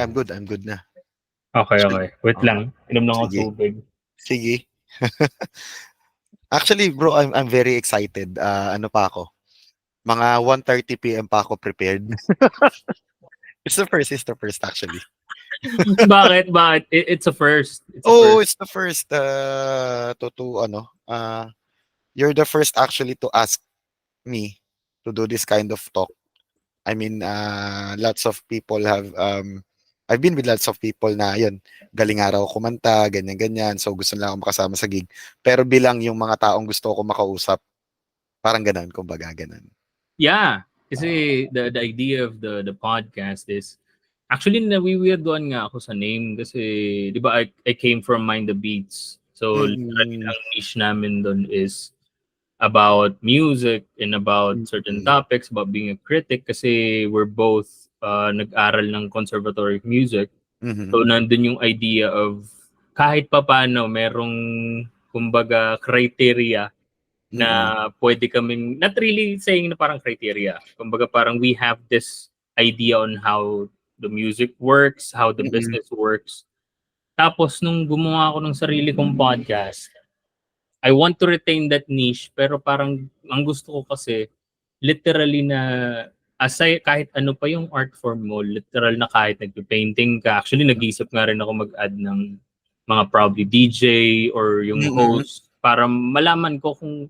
think I'm good na. Okay, Actually, okay. Wait oo. lang. Inom lang ako Sige, tubig. sige. Actually, bro, I'm very excited. Ano pa ako, mga 1:30 PM pa ako prepared. It's the first actually. Bakit? Bakit? It's a first. It's a Oh, first. it's the first, to ano, you're the first actually to ask me to do this kind of talk. I mean, lots of people have, I've been with lots of people na yun, galing araw kumanta, ganyan-ganyan. So, gusto nila ako makasama sa gig. Pero bilang yung mga taong gusto ko makausap, parang ganun, kumbaga, ganun. Yeah. Oo. Kasi the idea of the podcast is actually nawi-weirdoan nga ako sa name kasi 'di ba I came from Mind the Beats. So literally Mm, ang niche namin doon is about music and about certain mm, topics, about being a critic kasi we're both nag-aral ng conservatory of music. mhm, So nandun yung idea of kahit papaano merong kumbaga criteria na mm, pwede kaming not really saying na parang criteria. Kumbaga parang we have this idea on how the music works, how the mm, business works. Tapos nung gumawa ako ng sarili kong podcast, I want to retain that niche pero parang ang gusto ko kasi literally na aside kahit ano pa yung art form mo, literal na kahit nagpe-painting ka. Actually nag-iisip nga rin ako mag-add ng mga probably DJ or yung mm, host para malaman ko kung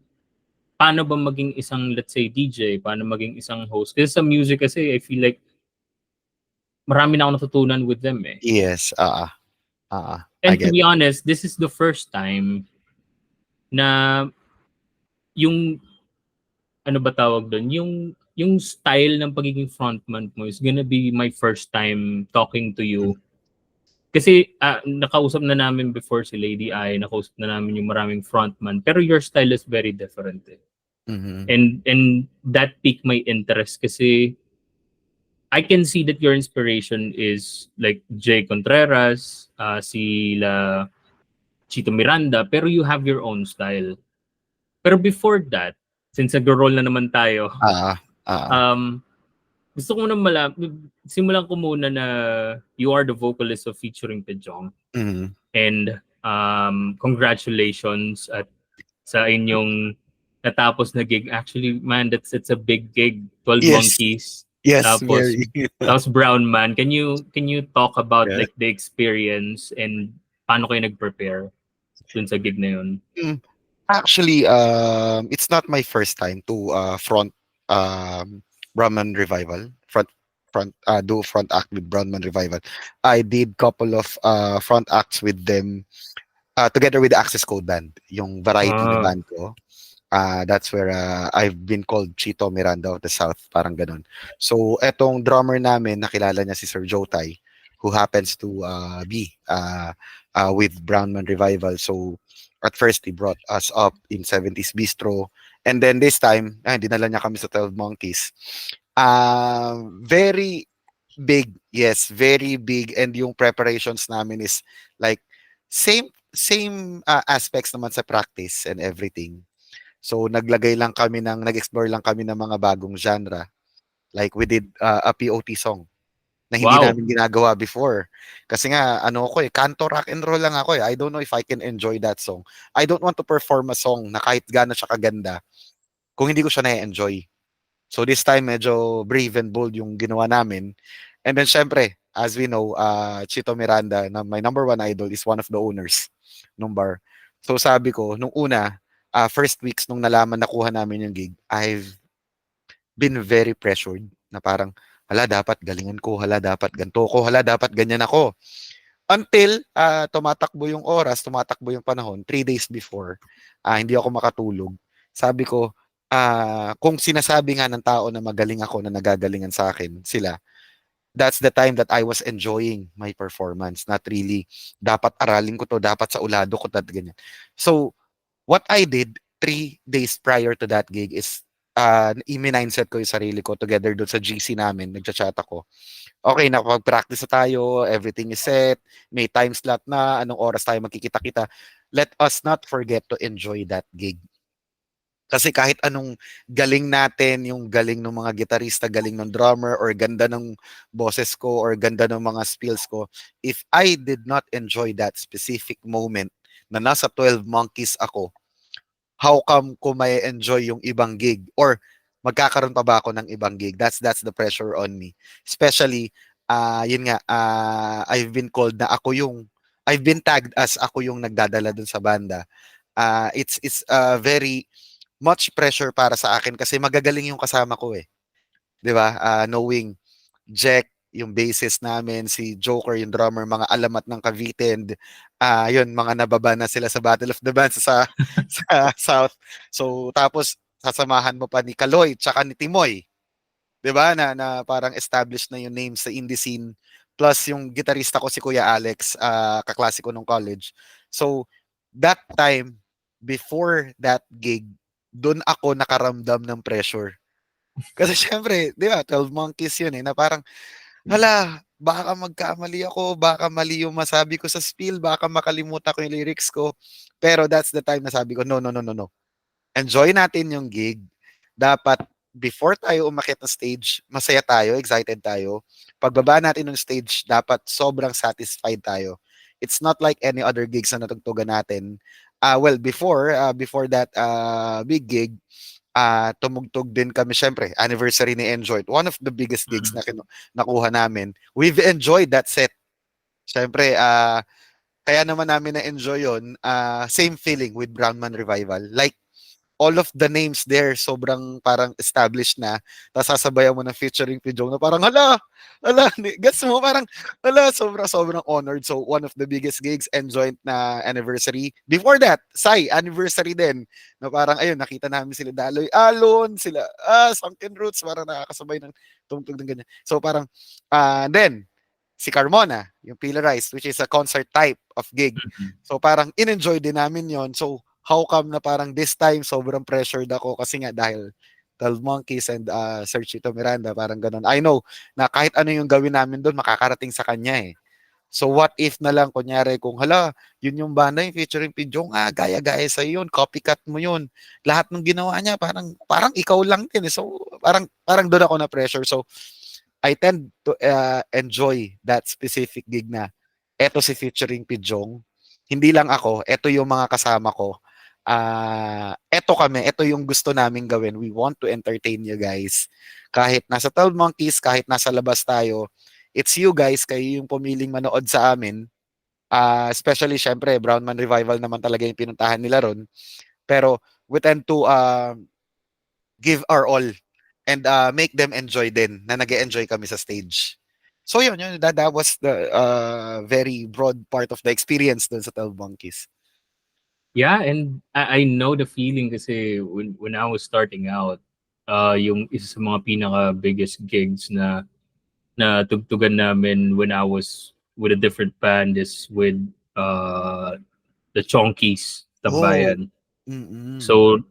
paano ba maging isang let's say DJ, paano maging isang host. Kasi sa music kasi I feel like marami na ako natutunan with them eh. yes, I And to get be it. honest, this is the first time na yung ano ba tawag doon, yung style ng pagiging frontman mo is gonna be my first time talking to Mm, you. Kasi nakausap na namin before si Lady I, nakausap na namin yung maraming frontman, pero your style is very different eh. mhm, And that piqued my interest kasi I can see that your inspiration is like Jay Contreras, sila Chito Miranda, pero you have your own style. Pero before that, since nag-roll na naman tayo, oo, oo, um, gusto ko na simulan ko muna na you are the vocalist of Featuring Pejong. mhm. And congratulations at sa inyong natapos na gig. Actually, man, it's a big gig. 12 Yes, Monkeys. yes, Tapos very. tapos Brown Man. Can you talk about Yeah. like the experience and paano kayo nag-prepare dun sa gig na yun? Mm. Actually, it's not my first time to front Brahman Revival. Do front act with Brahman Revival. I did couple of front acts with them together with the Access Code Band, yung variety na Ah, band ko. That's where I've been called Chito Miranda of the South, parang ganun. So, etong drummer namin, nakilala niya si Sir Jotay, who happens to be with Brownman Revival. So, at first, he brought us up in 70s Bistro. And then this time, dinala niya kami sa 12 Monkeys. Very big, yes, very big. And yung preparations namin is like, same aspects naman sa practice and everything. So nag-explore lang kami ng mga bagong genre. Like we did a POT song na hindi wow. namin ginagawa before. Kasi nga ano ko kanto rock and roll lang ako eh. I don't know if I can enjoy that song. I don't want to perform a song na kahit gaano siya kaganda kung hindi ko siya na-enjoy. So this time medyo brave and bold yung ginawa namin. And then syempre, as we know, Chito Miranda, na my number one idol, is one of the owners nung bar. So sabi ko, nung una, first weeks nung nalaman nakuha namin yung gig, I've been very pressured na parang, hala, dapat galingan ko, hala, dapat ganito ko, hala, dapat ganyan ako. Until tumatakbo yung oras, tumatakbo yung panahon, 3 days before, hindi ako makatulog. Sabi ko, kung sinasabi nga ng tao na magaling ako, na nagagalingan sa akin, sila, that's the time that I was enjoying my performance. Not really, dapat aralin ko to, dapat sa ulado ko, ganyan. So, what I did 3 days prior to that gig is, i-mindset ko yung sarili ko together doon sa GC namin, nagchat-chat ako. Okay, nakapag-practice na tayo, everything is set, may time slot na, anong oras tayo magkikita-kita. Let us not forget to enjoy that gig. Kasi kahit anong galing natin, yung galing ng mga gitarista, galing ng drummer, or ganda ng boses ko, or ganda ng mga spills ko, if I did not enjoy that specific moment na nasa 12 Monkeys ako, how come ko may enjoy yung ibang gig? Or magkakaroon pa ba ako ng ibang gig? That's the pressure on me. Especially, yun nga, I've been tagged as ako yung nagdadala dun sa banda. It's very much pressure para sa akin kasi magagaling yung kasama ko eh. 'Di ba? Knowing Jack, yung bassist namin, si Joker, yung drummer, mga alamat ng Cavite, and yun, mga nababa na sila sa Battle of the Bands sa sa South. So tapos sasamahan mo pa ni Kaloy tsaka ni Timoy, 'di ba? Na parang established na yung names sa indie scene. Plus yung gitarista ko si Kuya Alex, kaklase ko nung college. So that time before that gig, doon ako nakaramdam ng pressure. Kasi syempre, 'di ba, 12 Monkeys yun eh, na parang hala, baka magkamali ako, baka mali yung masabi ko sa spiel, baka makalimutan ko yung lyrics ko. Pero that's the time na sabi ko, no, no, no, no, no. Enjoy natin yung gig. Dapat before tayo umakyat ng stage, masaya tayo, excited tayo. Pagbaba natin ng stage, dapat sobrang satisfied tayo. It's not like any other gigs na natugtugan natin. Well, before that big gig, tumugtog din kami syempre, anniversary ni Enjoy. One of the biggest gigs na nakuha namin. We've enjoyed that set. Syempre, kaya naman namin na-enjoy yun. Same feeling with Brownman Revival. Like, all of the names there, sobrang parang established na. Tapos sasabayan mo ng featuring Pijong na parang, hala, gets mo, parang, sobrang honored. So, one of the biggest gigs, Enjoy na anniversary. Before that, Sai, anniversary din. Na parang, ayun, nakita namin sila Daloy, Alon, sila, Sunken Roots, parang nakakasabay ng tungtog ng ganyan. So, parang, then, si Carmona, yung Pillar Rise, which is a concert type of gig. So parang in-enjoy din namin yon. So how come na parang this time sobrang pressured ako kasi nga dahil 12 Monkeys and Sir Chito Miranda, parang ganun. I know na kahit ano yung gawin namin doon, makakarating sa kanya eh. So what if na lang, kunyari, kung hala, yun yung banda yung featuring Pidjong, gaya-gaya sa yun, copycat mo yun. Lahat ng ginawa niya, parang ikaw lang din. So parang doon ako na pressure. So I tend to enjoy that specific gig na eto si featuring Pidjong. Hindi lang ako, eto yung mga kasama ko. Eto kami, eto yung gusto namin gawin. We want to entertain you guys. Kahit nasa 12 Monkeys, kahit nasa labas tayo, it's you guys, kayo yung pumiling manood sa amin. Especially, syempre, Brownman Revival naman talaga yung pinuntahan nila ron. Pero we tend to give our all and make them enjoy din na nag-enjoy kami sa stage. So yun, that was the very broad part of the experience dun sa 12 Monkeys. Yeah, and I know the feeling kasi when I was starting out, yung isa sa mga pinaka biggest gigs na tugtugan namin when I was with a different band is with the Chonkies, Tambayan. Mm-mm. So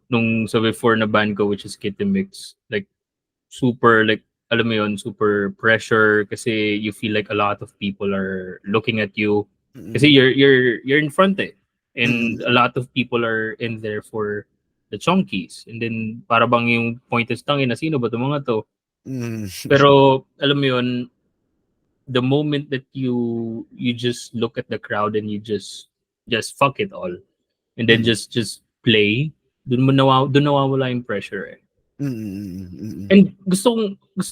so before na band ko, which is Kitty Mix, like super, like alam mo yun, super pressure kasi you feel like a lot of people are looking at you kasi you're in front eh, and a lot of people are in there for the Chonkies, and then para bang yung point is tangin na sino ba itong mga to. Pero alam mo yun, the moment that you just look at the crowd and you just fuck it all and then just play, dun nawawala yung pressure eh. And gusto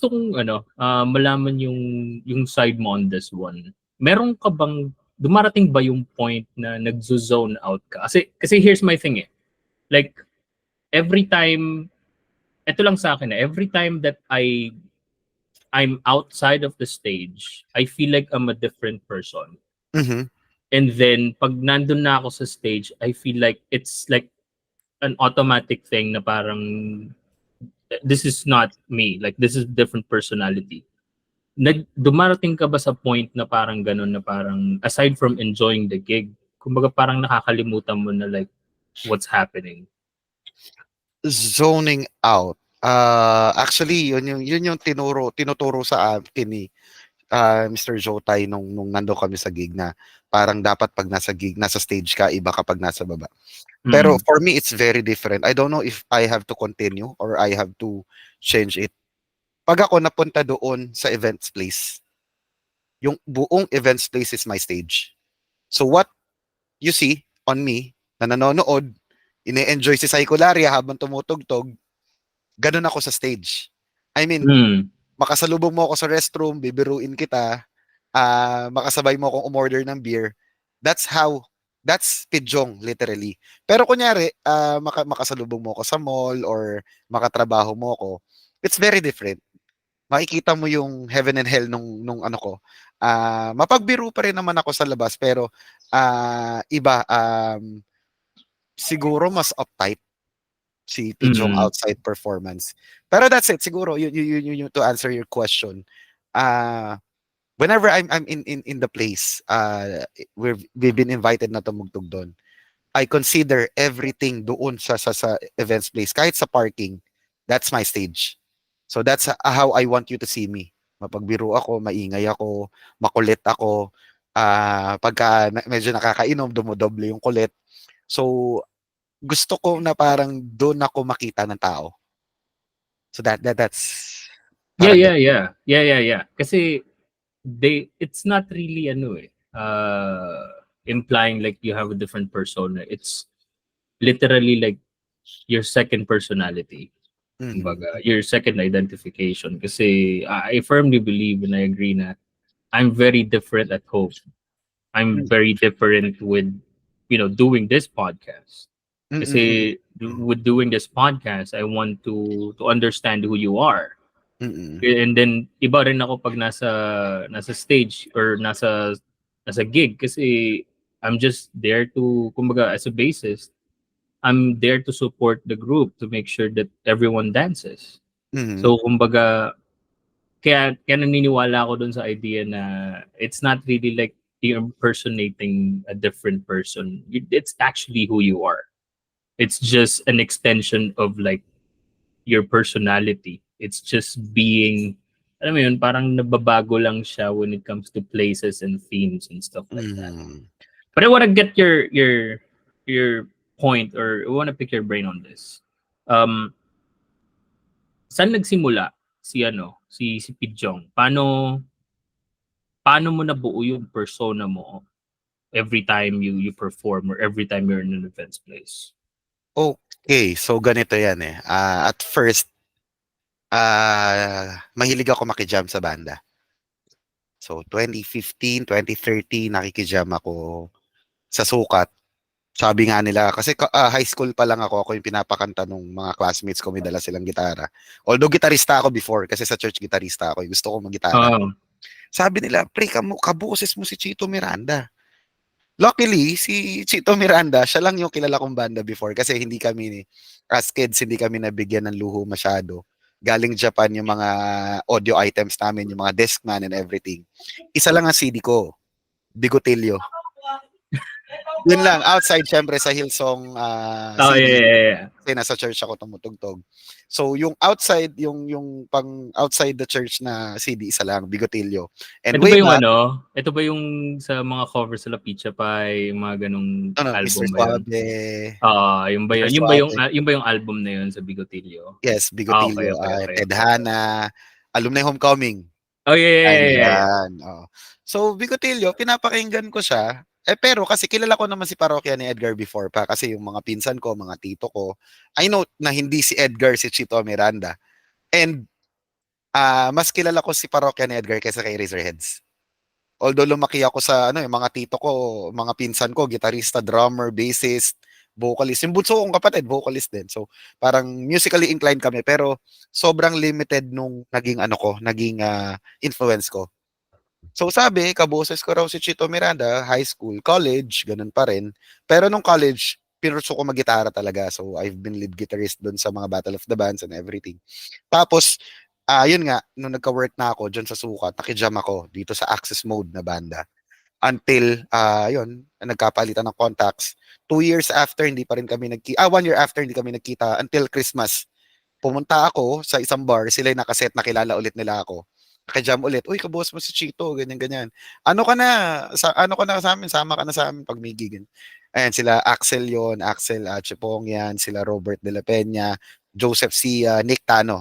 kong malaman yung side mo on this one. Meron ka bang dumarating ba yung point na nagzo-zone out ka? Kasi here's my thing eh. Like every time, eto lang sa akin, every time that I'm outside of the stage, I feel like I'm a different person. And then pag nandun na ako sa stage, I feel like it's like an automatic thing na parang this is not me, like this is different personality. Dumarating ka ba sa point na parang ganun, na parang aside from enjoying the gig, kumbaga parang nakakalimutan mo na like what's happening? Zoning out. Actually, yun yung tinuturo sa akin ni Mr. Jotay nung nando kami sa gig, na parang dapat pag nasa gig, nasa stage ka, iba kapag nasa baba. Pero Mm. for me, it's very different. I don't know if I have to continue or I have to change it. Pag ako napunta doon sa events place, yung buong events place is my stage. So what you see on me, na nanonood, ine-enjoy si Saikularia habang tumutugtog, ganun ako sa stage. I mean, Mm. makasalubong mo ako sa restroom, bibiruin kita, makasabay mo akong umorder ng beer. That's pidjong, literally. Pero kunyari, makasalubong mo ako sa mall or makatrabaho mo ako, it's very different. Makikita mo yung heaven and hell nung ano ko. Mapagbiro pa rin naman ako sa labas, pero iba, siguro mas uptight si Pidjong Mm. outside performance. Pero that's it, siguro, yun to answer your question. Uh, Whenever I'm in the place, we've been invited na tumugtog doon. I consider everything doon sa events place, kahit sa parking, that's my stage. So that's how I want you to see me. Mapagbiro ako, maingay ako, makulit ako. Pagka medyo nakakainom, dumodoble yung kulit. So gusto ko na parang doon ako makita ng tao. So that's Yeah, parang yeah, ganun. yeah. Yeah, yeah, yeah. Kasi it's not really implying like you have a different persona. It's literally like your second personality. Mhm. Kumbaga, your second identification. Kasi I firmly believe and I agree na I'm very different at home. I'm very different with, doing this podcast. Mm, mm, Kasi with doing this podcast, I want to understand who you are. mm. And then iba rin ako pag nasa stage or nasa gig kasi I'm just there to, kumbaga, as a bassist, I'm there to support the group to make sure that everyone dances. Mhm. So kumbaga, kaya naniniwala ako dun sa idea na it's not really like you're impersonating a different person. It's actually who you are. It's just an extension of like your personality. It's just being, alam mo yun, parang nababago lang siya when it comes to places and themes and stuff like that. Mhm. But I want to get your point, or I want to pick your brain on this. Saan nagsimula si Pidjong? Paano mo nabuo yung persona mo every time you perform or every time you're in an events place? Okay, so ganito yan eh. At first, mahilig ako makijam sa banda. So 2015, 2013, nakikijam ako sa sukat. Sabi nga nila, kasi high school pa lang ako yung pinapakanta nung mga classmates ko, may dala silang gitara. Although gitarista ako before, kasi sa church gitarista ako, gusto ko mag-gitara. Um, Sabi nila, pre, kaboses mo si Chito Miranda. Luckily, si Chito Miranda, siya lang yung kilala kong banda before kasi hindi kami, as kids, hindi kami nabigyan ng luho masyado. Galing Japan yung mga audio items namin, yung mga Discman and everything. Isa lang ang CD ko, Bigotilyo. Yun lang, outside syempre sa Hillsong oh, yeah, CD. yeah, yeah. Kasi nasa church ako tumutugtog. So yung outside, yung pang outside the church na CD, isa lang, Bigotilyo. And Ito ba way yung back, ito ba yung sa mga covers sa La Pizza Pie, yung mga ganong Mr. album ba yun? Suave, Yung ba Mr. yun? Suave, Yung ba yung album na yun sa Bigotillo? yes, Okay, Bigotilyo, okay, okay, Ted okay. Hannah, Alumni Homecoming. Oh, yeah, yeah, yeah, yeah, yeah. Ayan, oo. So, Bigotilyo, pinapakinggan ko siya. Pero kasi kilala ko naman si parokya ni Edgar before pa kasi yung mga pinsan ko, mga tito ko, I know na hindi si Edgar si Chito Miranda. And mas kilala ko si parokya ni Edgar kaysa kay Razorheads. Although lumaki ako sa yung mga tito ko, mga pinsan ko, gitarista, drummer, bassist, vocalist. Yung bunso kong kapatid, vocalist din. So, parang musically inclined kami pero sobrang limited nung naging influence ko. So sabi, kaboses ko raw si Chito Miranda, high school, college, ganun pa rin. Pero nung college, pinurso ko mag-gitara talaga. So I've been lead guitarist doon sa mga Battle of the Bands and everything. Tapos, yun nga, nung nagka-work na ako dyan sa sukat, nakijam ako dito sa Access Mode na banda. Until, yun, nagkapalitan ng contacts. 2 years after, hindi pa rin kami nagkita. 1 year after, hindi kami nagkita until Christmas. Pumunta ako sa isang bar, sila yung nakaset, nakilala ulit nila ako. Nakijam ulit, uy, kaboss mo si Chito, ganyan, ganyan. Ano ka na sa amin, sama ka na sa amin pag may gig. Ayan, sila Axel yon, Axel Chipong yan, sila Robert De La Peña, Joseph Sia, Nick Tano.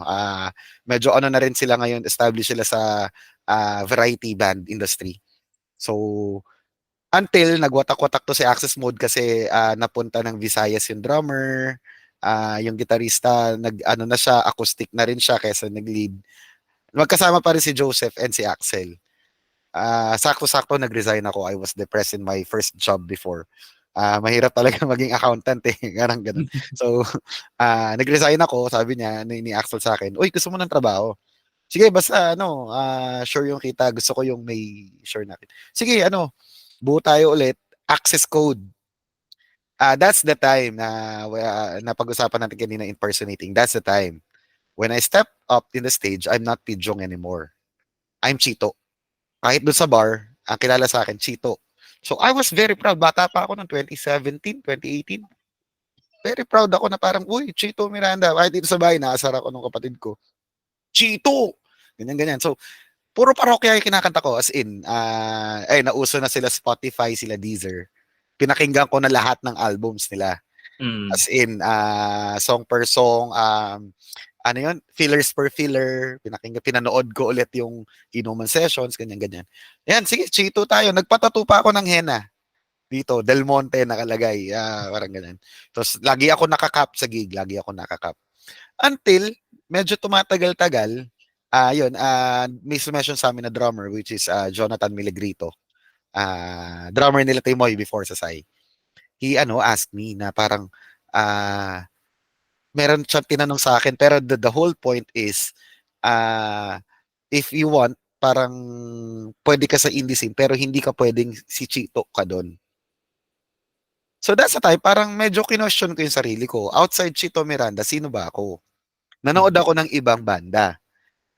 Medyo ano na rin sila ngayon, established sila sa variety band industry. So, until nagwatak-watak to si Access Mode kasi napunta ng Visayas yung drummer, yung gitarista, ano na siya, acoustic na rin siya kaysa nag-lead. Magkasama pa rin si Joseph and si Axel. Sakto-sakto nag-resign ako. I was depressed in my first job before. Mahirap talaga maging accountant eh. Garang ganun. So, nag-resign ako. Sabi niya, ni Axel sa akin, uy, gusto mo ng trabaho? Sige, basta ano, sure yung kita. Gusto ko yung may sure natin. Sige, ano, buo tayo ulit. Access code. That's the time na pag-usapan natin kanina impersonating. That's the time. When I step up in the stage, I'm not Pidjong anymore. I'm Chito. Kahit doon sa bar, ang kilala sa akin, Chito. So I was very proud. Bata pa ako noong 2017, 2018. Very proud ako na parang, uy, Chito Miranda. Kahit dito sa bahay, naasar ako ng kapatid ko. Chito! Ganyan-ganyan. So, puro parokya yung kinakanta ko. As in, nauso na sila Spotify, sila Deezer. Pinakinggan ko na lahat ng albums nila. As in, song per song, ano yun, fillers per filler, pinanood ko ulit yung Inuman Sessions, ganyan-ganyan. Yan, sige, Chito tayo. Nagpatato pa ako ng henna. Dito, Del Monte nakalagay. Parang ganyan. Tapos, lagi ako nakakap sa gig. Lagi ako nakakap. Until, medyo tumatagal-tagal, yun, may sumession sa amin na drummer, which is Jonathan Milegrito. Drummer nila Timoy before sa Sai. He, asked me na parang, meron siyang tinanong sa akin, pero the whole point is, if you want, parang pwede ka sa indie scene, pero hindi ka pwedeng si Chito ka doon. So that's the time, parang medyo kinwestiyon ko yung sarili ko. Outside Chito Miranda, sino ba ako? Nanood ako ng ibang banda.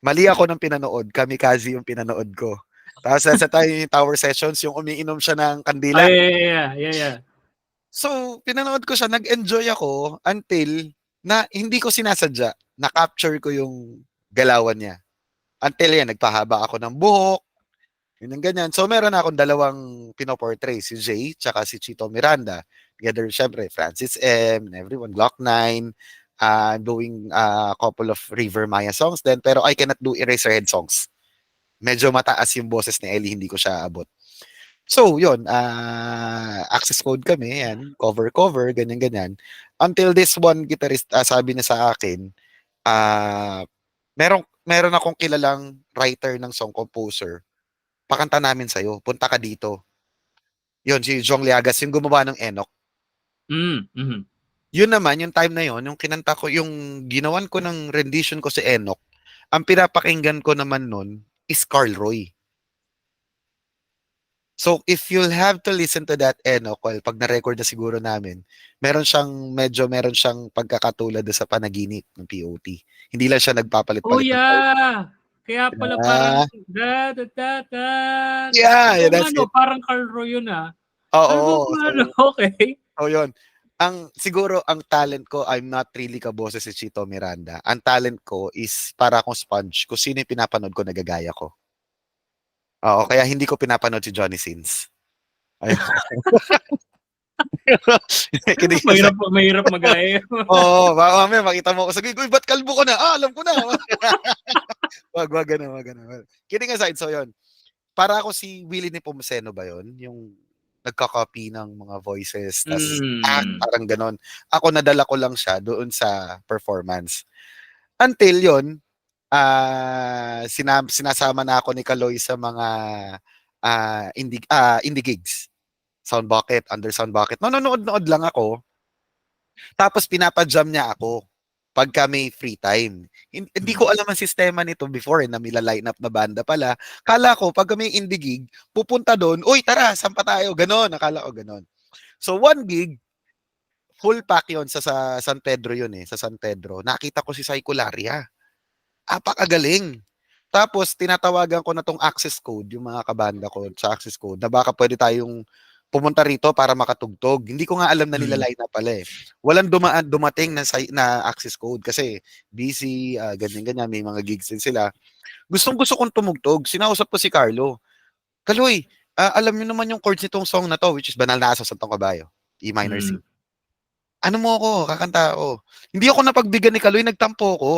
Mali ako ng pinanood, Kamikaze yung pinanood ko. Tapos sa tayo yung Tower Sessions, yung umiinom siya ng kandila. Yeah. So, pinanood ko siya, nag-enjoy ako until na hindi ko sinasadya, na-capture ko yung galawan niya. Until yan, nagpahaba ako ng buhok, ganyan. So, meron akong dalawang pinoportray, si Jay, tsaka si Chito Miranda. Together, syempre, Francis M, everyone, Glock 9, doing a couple of River Maya songs then, pero I cannot do Eraserhead songs. Medyo mataas yung boses ni Ellie, hindi ko siya abot. So, yun, access code kami, yan, cover, ganyan. Until this one guitarist, sabi na sa akin, meron akong kilalang writer ng song composer, pakanta namin sa'yo, punta ka dito. Yun, si Jong Liagas, yung gumawa ng Enoch. Yun naman, yung time na yun, yung kinanta ko, yung ginawan ko ng rendition ko si Enoch, ang pinapakinggan ko naman nun is Carl Roy. So, if you'll have to listen to that Enoch, well, pag na-record na siguro namin, meron siyang pagkakatulad sa panaginip ng POT. Hindi lang siya nagpapalit-palit. Oh yeah! Kaya pala parang Yeah, that's it. Parang Carl Roy yun Oo. Okay. So, yun. Siguro, ang talent ko, I'm not really kaboses si Chito Miranda. Ang talent ko is para akong sponge. Kung sino yung pinapanood ko, nagagaya ko. Oo, kaya hindi ko pinapanood si Johnny Sins. Ayun. Mahirap magaya. Oo, mamaya makita mo ako sa gig, uy, ba't kalbo ko na? Alam ko na. Wag ganun. Kidding aside, so yun. Para ako si Willie Nepomuceno ba yun? Yung nagka-copy ng mga voices, tas parang ganon. Ako nadala ko lang siya doon sa performance. Until yun, sinasama na ako ni Kaloy sa mga indie gigs. Sound Bucket, under Sound Bucket. Nanonood lang ako. Tapos pinapa-jam niya ako pagka may free time. Hindi ko alam ang sistema nito before na line up na banda pala. Kala ko pag may indie gig, pupunta doon, uy tara, sampa tayo, ganon. Akala ko ganon. So one gig, full pack yon sa San Pedro yun eh, sa San Pedro. Nakita ko si Saikularia. Apakagaling. Tapos, tinatawagan ko na tong access code, yung mga kabanda ko sa access code, na baka pwede tayong pumunta rito para makatugtog. Hindi ko nga alam na nilaline up pala eh. Walang dumating na access code kasi busy, ganyan, may mga gigs din sila. Gusto kong tumugtog. Sinausap ko si Carlo. Kaloy, alam niyo naman yung chords nitong song na to, which is Banal na Aso sa Tong Kabayo. E minor C. Mm. Ano mo ako, kakanta ako. Hindi ako napagbigyan ni Kaloy, nagtampo ko.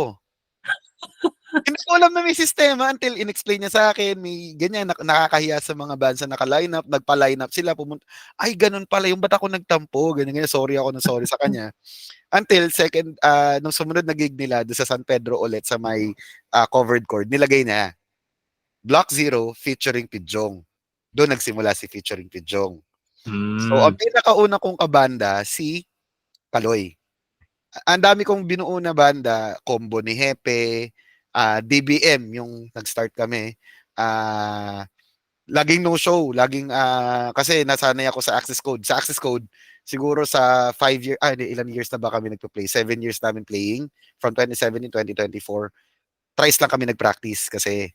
Hindi ko alam na may sistema until in-explain niya sa akin, may ganyan, nakakahiya sa mga bands na naka-line up, nagpa-line up sila, pumunta, ay, ganun pala, yung ba't ako nagtampo, ganyan, ganyan, sorry ako na sorry sa kanya. Until second, nung sumunod na gig nila, doon sa San Pedro ulit, sa may covered chord, nilagay na, Block Zero featuring Pidjong. Doon nagsimula si featuring Pidjong. So, ang Mm. pinakauna kong kabanda, si Kaloy. Ang dami kong binuo na banda, combo ni Hepe, DBM, yung nag-start kami. Laging no show, laging, kasi nasanay ako sa Access Code. Sa Access Code, siguro sa 5 years, ilan years na ba kami nagpo-play? 7 years namin playing, from 2017 2024. Thrice lang kami nag-practice kasi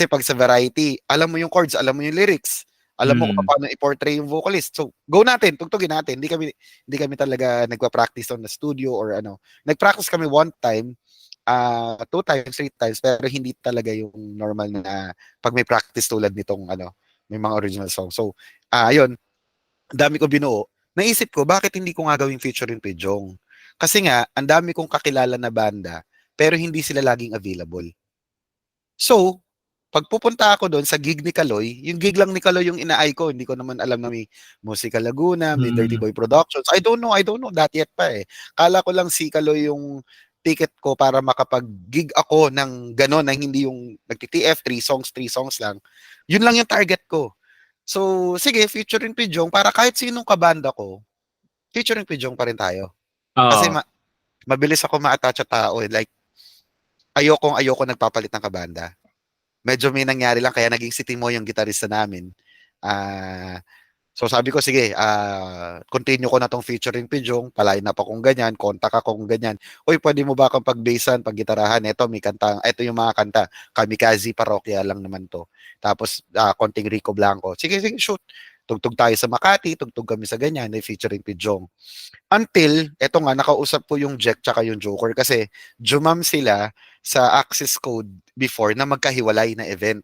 pag sa variety, alam mo yung chords, alam mo yung lyrics, alam mo kung Mm. paano i-portray yung vocalist. So, go natin, tugtugin natin. Hindi kami talaga nagpa-practice on the studio or ano. Nag-practice kami one time, 2 times, 3 times, pero hindi talaga yung normal na pag may practice tulad nitong ano, may mga original song. So, ayun, dami ko binuo. Naisip ko, bakit hindi ko nga gawing featuring Pejong? Kasi nga, ang dami kong kakilala na banda, pero hindi sila laging available. So, pag pupunta ako doon sa gig ni Kaloy, yung gig lang ni Kaloy yung ina-eye ko. Hindi ko naman alam na may Musika Laguna, may Dirty Mm. Boy Productions. I don't know that yet pa eh. Kala ko lang si Kaloy yung ticket ko para makapag-gig ako ng gano'n na hindi yung nagti-TF, 3 songs lang. Yun lang yung target ko. So, sige, featuring Pidjong, para kahit sinong kabanda ko, featuring Pidjong pa rin tayo. Kasi Oo. mabilis ako ma-attach sa tao eh. Like, ayoko nagpapalit ng kabanda. Medyo may nangyari lang kaya naging si Timo yung gitarista namin. Ah, so sabi ko sige, continue ko na tong featuring Pijong, palain na pa kung ganyan, kontak ako kung ganyan. Uy, pwede mo ba akong pag-bassan, pag-gitarahan? Ito yung mga kanta. Kamikaze Parokya lang naman to. Tapos konting Rico Blanco. Sige, sige, shoot. Tugtog tayo sa Makati, tugtog kami sa ganyan, featuring Pijong. Until, eto nga, nakausap ko yung Jack tsaka yung Joker kasi jumam sila sa Access Code before na magkahiwalay na event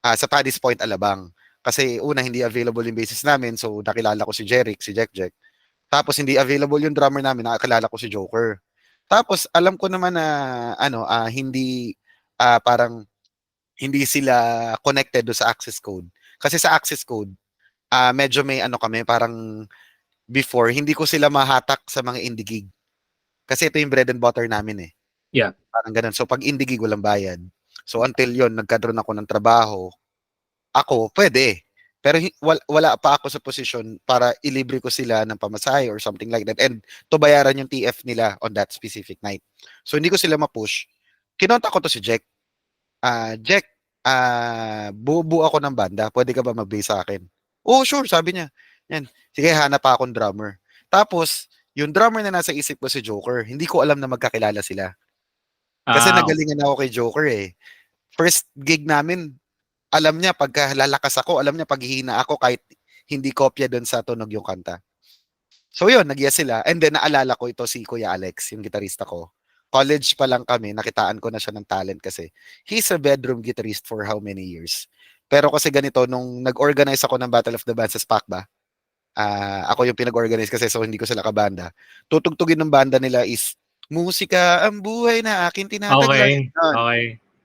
sa Paddy's Point, Alabang. Kasi una, hindi available yung basis namin, so nakilala ko si Jeric, si Jack Jack. Tapos hindi available yung drummer namin, nakakilala ko si Joker. Tapos alam ko naman na ano, parang hindi sila connected do sa Access Code. Kasi sa Access Code, medyo may ano kami, parang before, hindi ko sila mahatak sa mga indie gig. Kasi ito yung bread and butter namin eh. Yeah. Parang ganun. So pag indie gig, walang bayad. So until yon nagkaroon ako ng trabaho, ako, pwede. Pero wala pa ako sa posisyon para ilibre ko sila ng pamasahe or something like that. And to bayaran yung TF nila on that specific night. So hindi ko sila ma-push. Kinontak ko to si Jack. Jack, bubu ako ng banda. Pwede ka ba mag-bass sa akin? Oh, sure, sabi niya. Yan. Sige, hanap pa akong drummer. Tapos, yung drummer na nasa isip ko si Joker, hindi ko alam na magkakilala sila. Kasi Ah, nagalingan ako kay Joker eh. First gig namin, alam niya pagka lalakas ako, alam niya paghihina ako kahit hindi kopya doon sa tunog yung kanta. So yun, nag-yes sila. And then naalala ko ito si Kuya Alex, yung gitarista ko. College pa lang kami, nakitaan ko na siya ng talent kasi he's a bedroom guitarist for how many years. Pero kasi ganito, nung nag-organize ako ng Battle of the Bands sa SPAC ba, ako yung pinag-organize kasi so hindi ko sila kabanda. Tutugtugin ng banda nila is Musika ang buhay na akin tinataglan. okay. Okay.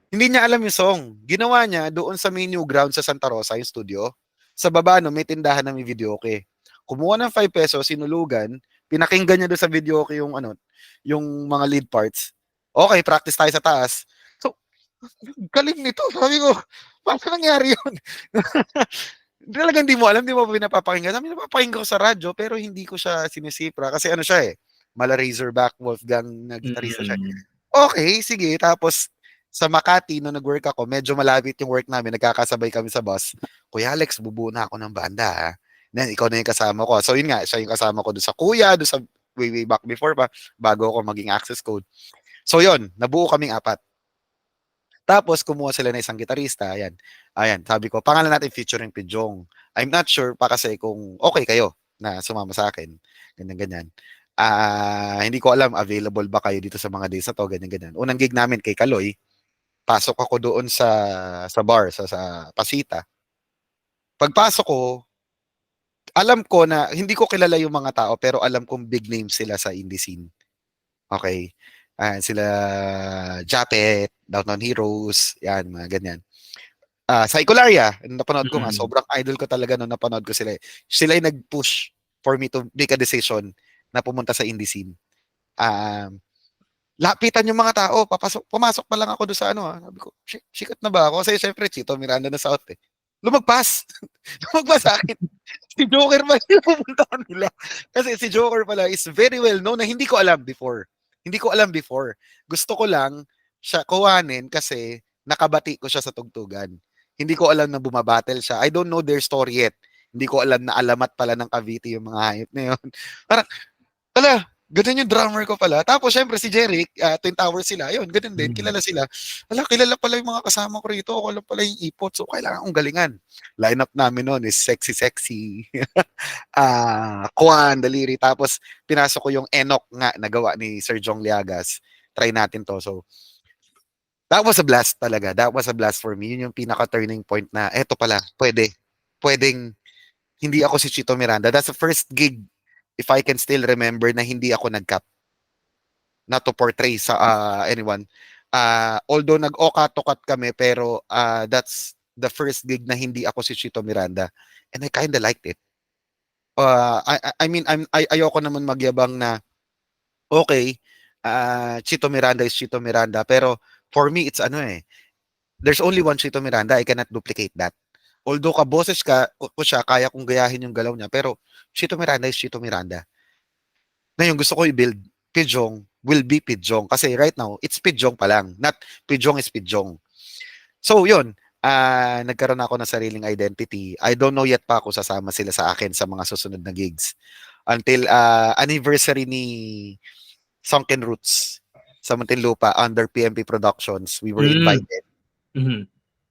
Hindi niya alam yung song. Ginawa niya doon sa may new ground sa Santa Rosa, yung studio. Sa baba, no, may tindahan na may videoke. Kumuha ng 5 pesos, sinulugan, pinakinggan niya doon sa videoke yung ano, yung mga lead parts. Okay, practice tayo sa taas. So, galing nito. Sabi ko, paano nangyari yun? Talagang di mo alam, di mo pinapapakinggan. Sabi, napapakinggan ko sa radyo, pero hindi ko siya sinisipra. Kasi ano siya eh, mala Razorback, Wolfgang na gitarista siya. Mm. Okay, sige. Tapos, sa Makati, nung nag-work ako, medyo malapit yung work namin, nagkakasabay kami sa bus. Kuya Alex, bubuo na ako ng banda, ha? Then, ikaw na yung kasama ko. So, yun nga, siya yung kasama ko doon sa kuya, doon sa way back before pa, bago ako maging access code. So, yun, nabuo kaming 4. Tapos, kumuha sila ng isang gitarista, ayan. Ayan, sabi ko, pangalan natin featuring Pidjong. I'm not sure pa kasi kung okay kayo na sumama sa akin. Ganyan-ganyan. Hindi ko alam, available ba kayo dito sa mga days na to, ganyan-ganyan. Unang gig namin kay Kaloy, pasok ako doon sa bar sa Pasita. Pagpasok ko, alam ko na hindi ko kilala yung mga tao pero alam kong big names sila sa indie scene. Okay. Sila Japet, Downtown Heroes, yan, mga ganyan. Psycholaria, napanood ko nga, Mm. sobrang idol ko talaga nung napanood ko sila. Sila yung nag-push for me to make a decision na pumunta sa indie scene. Um, Lapitan yung mga tao, pumasok pa lang ako doon sa ano, sabi ko, sikat na ba ako? Kasi syempre, Chito Miranda na South eh. Lumagpas. Lumagpas sa akin. Si Joker pala yung pupuntahan nila. Kasi si Joker pala is very well known na hindi ko alam before. Hindi ko alam before. Gusto ko lang siya kuhanin kasi nakabati ko siya sa tugtugan. Hindi ko alam na bumabattle siya. I don't know their story yet. Hindi ko alam na alamat pala ng Cavite yung mga hayop na yun. Parang, ala, ganun yung drummer ko pala. Tapos, syempre, si Jeric, Twin Towers sila. Yun, ganun din. Mm. Kilala sila. Ala, kilala pala yung mga kasama ko rito. Ako lang pala yung ipot. So, kailangan kong galingan. Lineup namin noon is Sexy Sexy. Kwan, Daliri. Tapos, pinasok ko yung Enoch nga, nagawa ni Sir Jong Liagas. Try natin to. So, that was a blast talaga. That was a blast for me. Yun yung pinaka-turning point na, eto pala, pwede. Pwedeng, hindi ako si Chito Miranda. That's the first gig, if I can still remember, na hindi ako nag-cap. Not to portray sa anyone. Although nag-oka-tokat kami, pero that's the first gig na hindi ako si Chito Miranda. And I kinda liked it. I mean, ayoko naman magyabang na, okay, Chito Miranda is Chito Miranda, pero for me, it's ano eh, there's only one Chito Miranda, I cannot duplicate that. Although kaboses ko siya, kaya kong gayahin yung galaw niya, pero Chito Miranda is Chito Miranda. Ngayon, gusto ko i-build, Pidjong will be Pidjong. Kasi right now, it's Pidjong pa lang. Not Pidjong is Pidjong. So, yun. Nagkaroon ako ng sariling identity. I don't know yet pa kung sasama sila sa akin sa mga susunod na gigs. Until anniversary ni Sunken Roots sa Muntinlupa under PMP Productions, we were Mm. invited. Mhm.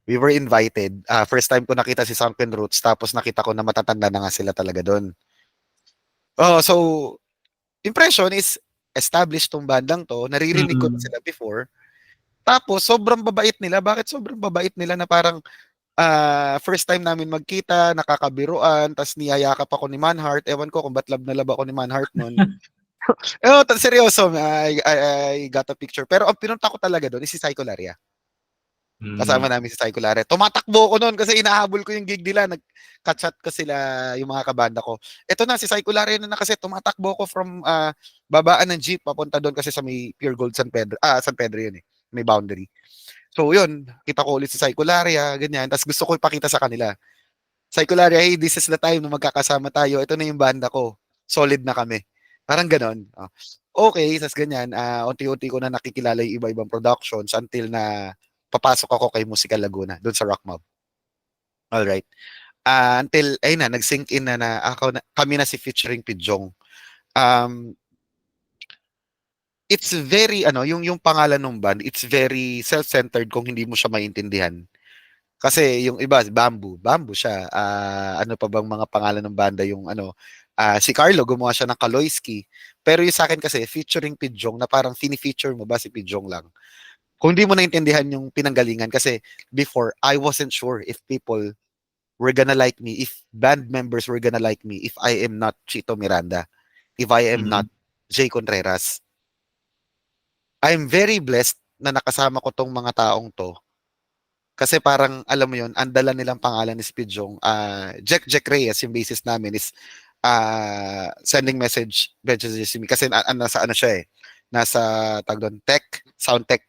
We were invited. First time ko nakita si Sunken Roots, tapos nakita ko na matatanda na nga sila talaga doon. Oh, so impression is established tong bandang to, naririnig ko na Mm. sila before. Tapos sobrang babait nila. Bakit sobrang babait nila na parang first time namin magkita, nakakabiruan, tas niyayakap ako ni Manhart. Ewan ko kung ba't love na love ako ni Manhart noon. Seryoso, I got a picture. Pero ang pinunta ko talaga doon is si Psycholaria. Kasama Mm. namin si Psycholaria. Tumatakbo ko noon kasi inahabol ko yung gig nila. Nag-chat ko sila, yung mga kabanda ko. Ito na, si Psycholaria na kasi tumatakbo ko from babaan ng jeep papunta doon kasi sa may Pure Gold San Pedro. San Pedro yun eh. May boundary. So yun, kita ko ulit si Psycholaria, ganyan. Tapos gusto ko ipakita sa kanila. Psycholaria, hey, this is the time na magkakasama tayo. Ito na yung banda ko. Solid na kami. Parang ganon. Okay, tas ganyan. Unti-unti ko na nakikilala yung iba-ibang productions until na papasok ako kay Musical Laguna, doon sa Rock Mob. Alright. Until, ayun na, nag-sync in na kami na si featuring Pidjong. Um, it's very, yung pangalan ng band, it's very self-centered kung hindi mo siya maintindihan. Kasi yung iba, Bamboo siya. Ano pa bang mga pangalan ng banda yung si Carlo, gumawa siya ng Kaloyski. Pero yung sa akin kasi, featuring Pidjong, na parang fini-feature mo ba si Pidjong lang. Kung hindi mo naintindihan yung pinanggalingan, kasi before, I wasn't sure if people were gonna like me, if band members were gonna like me, if I am not Chito Miranda, if I am not Mhm. Jay Contreras. I'm very blessed na nakasama ko tong mga taong to. Kasi parang, alam mo yun, ang dala nilang pangalan ni Speedjong. Jack Reyes, yung bassist namin, is sending messages to me. Kasi nasa ano siya eh, nasa tag doon, sound tech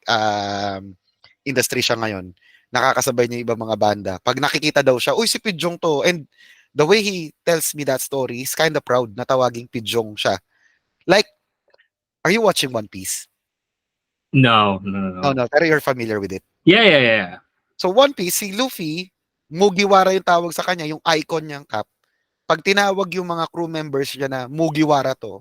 industry siya ngayon. Nakakasabay niya yung ibang mga banda. Pag nakikita daw siya, uy, si Pidjong to. And the way he tells me that story, he's kind of proud na tawaging Pidjong siya. Like, are you watching One Piece? No, no, no, No, no. no, pero you're familiar with it. Yeah, yeah, yeah. So One Piece, si Luffy, Mugiwara yung tawag sa kanya, yung icon niyang cap. Pag tinawag yung mga crew members niya na Mugiwara to,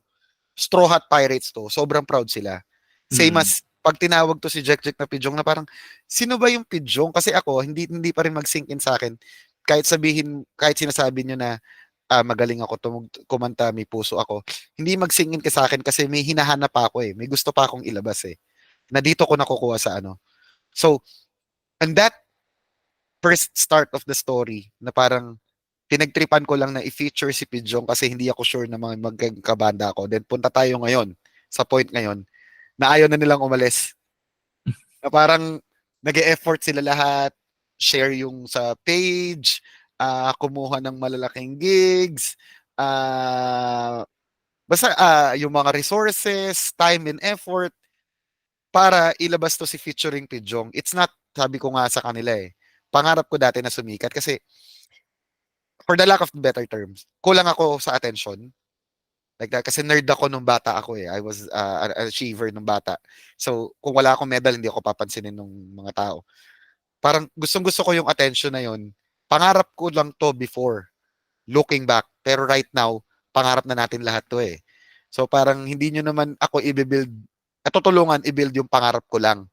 Straw Hat Pirates to, sobrang proud sila. Same Mm. as pag tinawag to si Jack na Pidjong na parang, sino ba yung Pidjong? Kasi ako, hindi pa rin mag-sink in sa akin. Kahit sinasabi niyo na magaling ako kumanta, may puso ako, hindi mag-sink in ka sa akin kasi may hinahanap pa ako eh. May gusto pa akong ilabas eh. Na dito ko nakukuha sa ano. So, and that first start of the story na parang pinagtripan ko lang na i-feature si Pidjong kasi hindi ako sure na magkakabanda ako. Then punta tayo ngayon sa point ngayon na ayaw na nilang umalis. Na parang nag-e-effort sila lahat, share yung sa page, kumuha ng malalaking gigs, basta yung mga resources, time and effort para ilabas to si featuring Pidjong. It's not, sabi ko nga sa kanila pangarap ko dati na sumikat kasi for the lack of better terms, kulang ako sa attention. Like that. Kasi nerd ako nung bata ako I was an achiever nung bata. So, kung wala akong medal, hindi ako papansinin ng mga tao. Parang gustong-gusto ko yung attention na yun. Pangarap ko lang to before, looking back. Pero right now, pangarap na natin lahat to So, parang hindi nyo naman ako i-build, tutulungan i-build yung pangarap ko lang.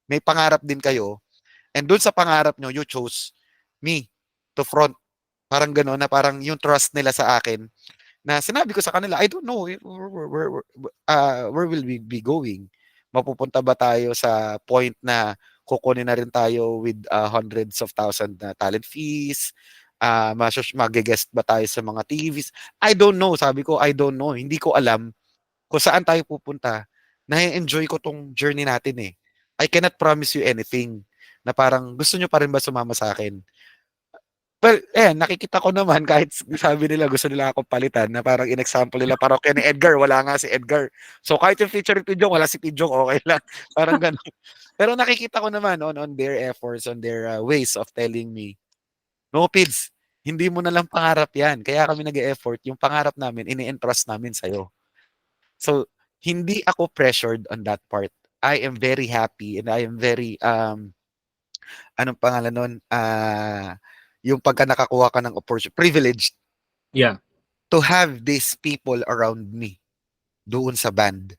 May pangarap din kayo. And dun sa pangarap nyo, you chose me to front. Parang gano'n na parang yung trust nila sa akin na sinabi ko sa kanila, I don't know where will we be going. Mapupunta ba tayo sa point na kukunin na rin tayo with hundreds of thousands na talent fees? Mag-guest ba tayo sa mga TVs? I don't know. Sabi ko, I don't know. Hindi ko alam kung saan tayo pupunta. Na-enjoy ko tong journey natin I cannot promise you anything na parang gusto nyo pa rin ba sumama sa akin? Well, nakikita ko naman kahit sabi nila gusto nila akong palitan na parang in-example nila parokya ni Edgar, wala nga si Edgar. So kahit yung featuring Pidjong, wala si Pidjong, okay lang. Parang gano'n. Pero nakikita ko naman on their efforts, on their ways of telling me, no, Pids, hindi mo na lang pangarap yan. Kaya kami nag-e-effort, yung pangarap namin, ini-entrust namin sa'yo. So, hindi ako pressured on that part. I am very happy and I am very, anong pangalan nun? Yung pagka nakakuha ka ng opportunity, privileged Yeah. to have these people around me doon sa band.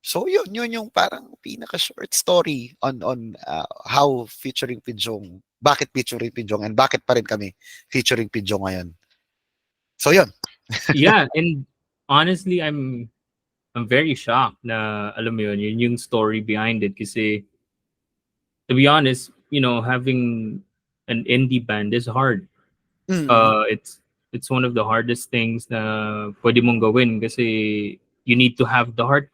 So yun yung parang pinaka short story on how featuring Pidjong, bakit featuring Pidjong and bakit pa rin kami featuring Pidjong ngayon. So yun. Yeah, and honestly, I'm very shocked na alam mo yun yung story behind it kasi to be honest, having an indie band is hard. It's one of the hardest things na pwede mong gawin kasi you need to have the heart.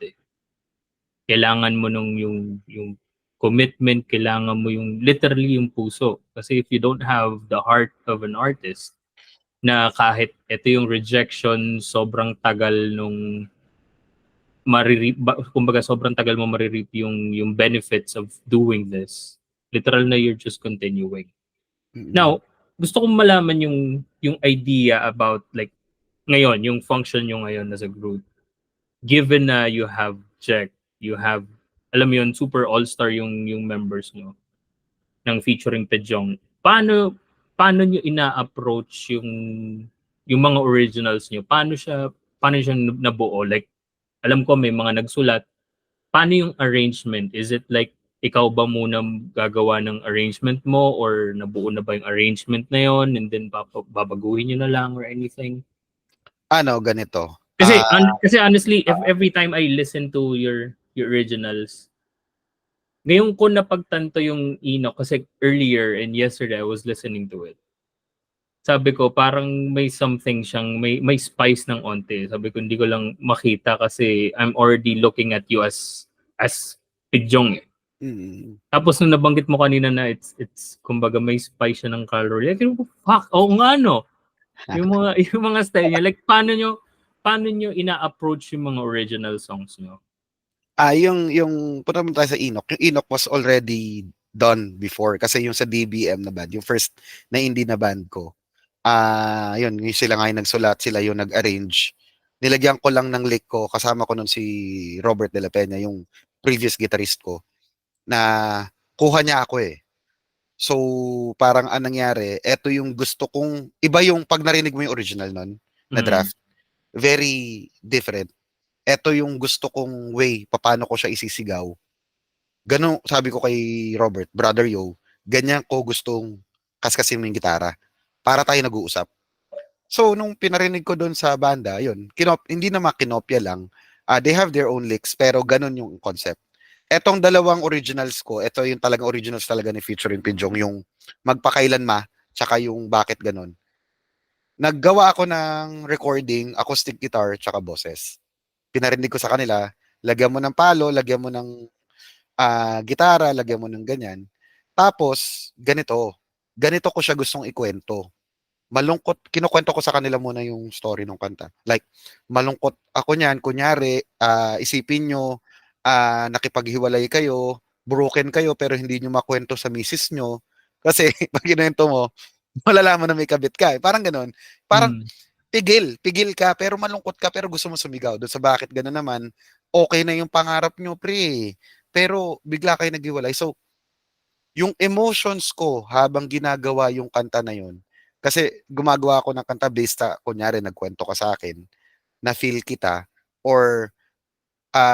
Kailangan mo nung yung commitment, kailangan mo yung literally yung puso. Kasi if you don't have the heart of an artist, na kahit ito yung rejection, sobrang tagal nung kumbaga sobrang tagal mo maririp yung benefits of doing this. Literal na you're just continuing. Now, gusto kong malaman yung idea about like ngayon, yung function nyo ngayon as a group. Given na you have Jack, you have, alam mo yun, super all-star yung members nyo ng featuring Pidjong. Paano nyo ina-approach yung mga originals nyo? Paano siya nabuo? Like, alam ko may mga nagsulat. Paano yung arrangement? Is it like ikaw ba muna gagawa ng arrangement mo or nabuo na ba yung arrangement na yon and then babaguhin nyo na lang or anything? Ganito. Kasi honestly, if every time I listen to your originals, ngayon ko napagtanto yung Enoch kasi earlier and yesterday I was listening to it. Sabi ko parang may something siyang may spice ng onte. Sabi ko hindi ko lang makita kasi I'm already looking at you as Pidjong. Tapos nung nabanggit mo kanina na it's kumbaga may spice siya ng color. Like, fuck, nga no. Yung mga style niya, like paano nyo ina-approach yung mga original songs nyo? Yung punta mo tayo sa Enoch. Yung Enoch was already done before kasi yung sa DBM na band, yung first na indie na band ko. Yun, sila nga yung nagsulat, sila yung nag-arrange. Nilagyan ko lang ng lick ko, kasama ko nun si Robert De La Peña, yung previous guitarist ko, na kuha niya ako So, parang anong nangyari, eto yung gusto kong, iba yung pag narinig mo yung original nun, na draft, very different. Eto yung gusto kong way, paano ko siya isisigaw. Ganun, sabi ko kay Robert, Brother Yo, ganyan ko gustong kaskasin mo yung gitara para tayo nag-uusap. So, nung pinarinig ko doon sa banda, yun, hindi naman kinopya lang. They have their own licks, pero ganun yung concept. Etong dalawang originals ko, ito yung talagang originals talaga ni featuring Pidjong, yung Magpakailanma, tsaka yung Bakit Ganun. naggawa ako ng recording, acoustic guitar, tsaka boses. Pinarinig ko sa kanila, lagyan mo ng palo, lagyan mo ng gitara, lagyan mo ng ganyan. Tapos, ganito ko siya gustong ikwento. Malungkot, kinukwento ko sa kanila muna yung story ng kanta. Like, malungkot ako niyan, kunyari, isipin nyo, nakipaghiwalay kayo, broken kayo, pero hindi nyo makwento sa misis nyo. Kasi, pag kinuwento mo, malalaman na may kabit ka. Parang ganun. Parang, Mm. pigil ka, pero malungkot ka, pero gusto mo sumigaw. Doon sa bakit ganun naman, okay na yung pangarap nyo, pre. Pero, bigla kayo naghiwalay. So, yung emotions ko habang ginagawa yung kanta na yun, kasi gumagawa ako ng kanta based kunyari nagkwento ka sa akin, na feel kita, or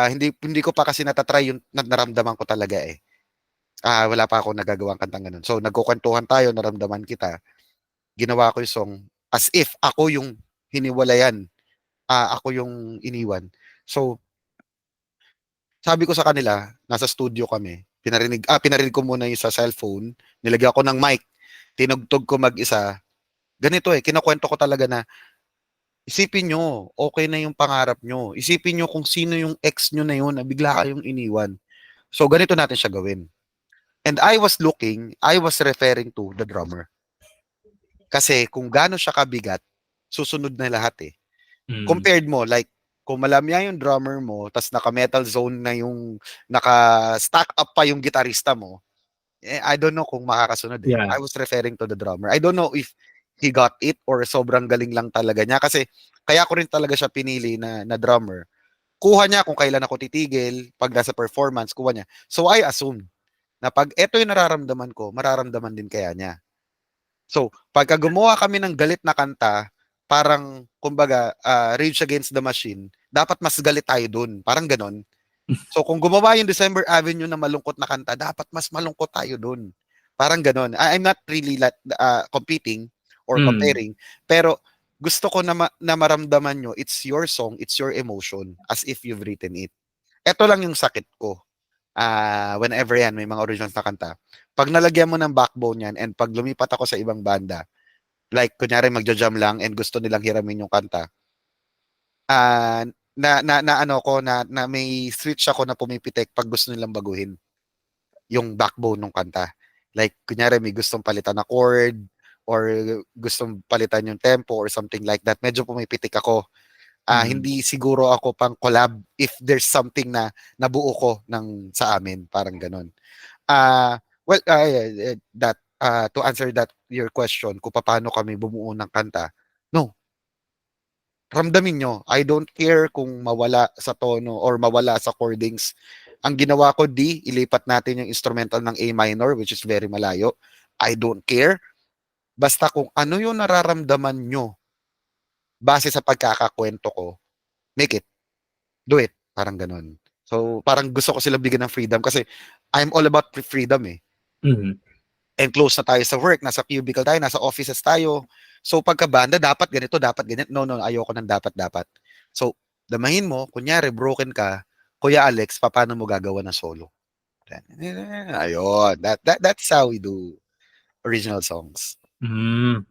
hindi ko pa kasi natatry yung naramdaman ko talaga eh. Wala pa ako nagagawang kantang ganun. So nagkukwentuhan tayo, naramdaman kita, ginawa ko yung song as if ako yung hiniwalayan, ako yung iniwan. So sabi ko sa kanila, nasa studio kami, pinarinig ko muna yung sa cellphone, nilagyan ko ng mic, tinugtog ko mag-isa. Ganito kinukwento ko talaga na isipin nyo, okay na yung pangarap nyo. Isipin nyo kung sino yung ex nyo na yun na bigla kayong iniwan. So, ganito natin siya gawin. And I was referring to the drummer. Kasi kung gaano siya kabigat, susunod na lahat eh. Mm. Compared mo, like, kung malamya yung drummer mo, tas naka-metal zone na yung, naka-stack up pa yung gitarista mo, I don't know kung makakasunod eh. Yeah. I was referring to the drummer. I don't know if he got it or sobrang galing lang talaga niya. Kasi kaya ko rin talaga siya pinili na drummer. Kuha niya kung kailan ako titigil, pag nasa performance, kuha niya. So I assume na pag eto yung nararamdaman ko, mararamdaman din kaya niya. So, pagka gumawa kami ng galit na kanta, parang, kumbaga, Rage Against the Machine, dapat mas galit tayo dun. Parang ganon. So, kung gumawa yung December Avenue na malungkot na kanta, dapat mas malungkot tayo dun. Parang ganon. I'm not really competing or Mm. comparing, pero gusto ko na maramdaman nyo, it's your song, it's your emotion, as if you've written it. Ito lang yung sakit ko. Whenever yan, may mga originals na kanta. Pag nalagyan mo ng backbone yan, and pag lumipat ako sa ibang banda, like, kunyari magja-jam lang and gusto nilang hiramin yung kanta, na ano ko, na may switch ako na pumipitik pag gusto nilang baguhin yung backbone ng kanta. Like, kunyari may gustong palitan na chord, or gustong palitan yung tempo, or something like that. Medyo pumipitik ako. Mm. Hindi siguro ako pang collab if there's something na nabuo ko ng sa amin, parang ganun. Well, that to answer that your question kung paano kami bumuo ng kanta. No, ramdamin nyo. I don't care kung mawala sa tono or mawala sa chordings. Ang ginawa ko, ilipat natin yung instrumental ng A minor, which is very malayo. I don't care. Basta kung ano yung nararamdaman nyo base sa pagkakakwento ko, make it. Do it. Parang ganun. So, parang gusto ko silang bigyan ng freedom kasi I'm all about freedom eh. Mm. And close na tayo sa work, nasa cubicle tayo, nasa offices tayo. So pagka banda, dapat ganito, dapat ganyan. No, no, ayoko ng dapat. So, damahin mo, kunyari, broken ka, Kuya Alex, paano mo gagawa ng solo? Ayun, that's how we do original songs.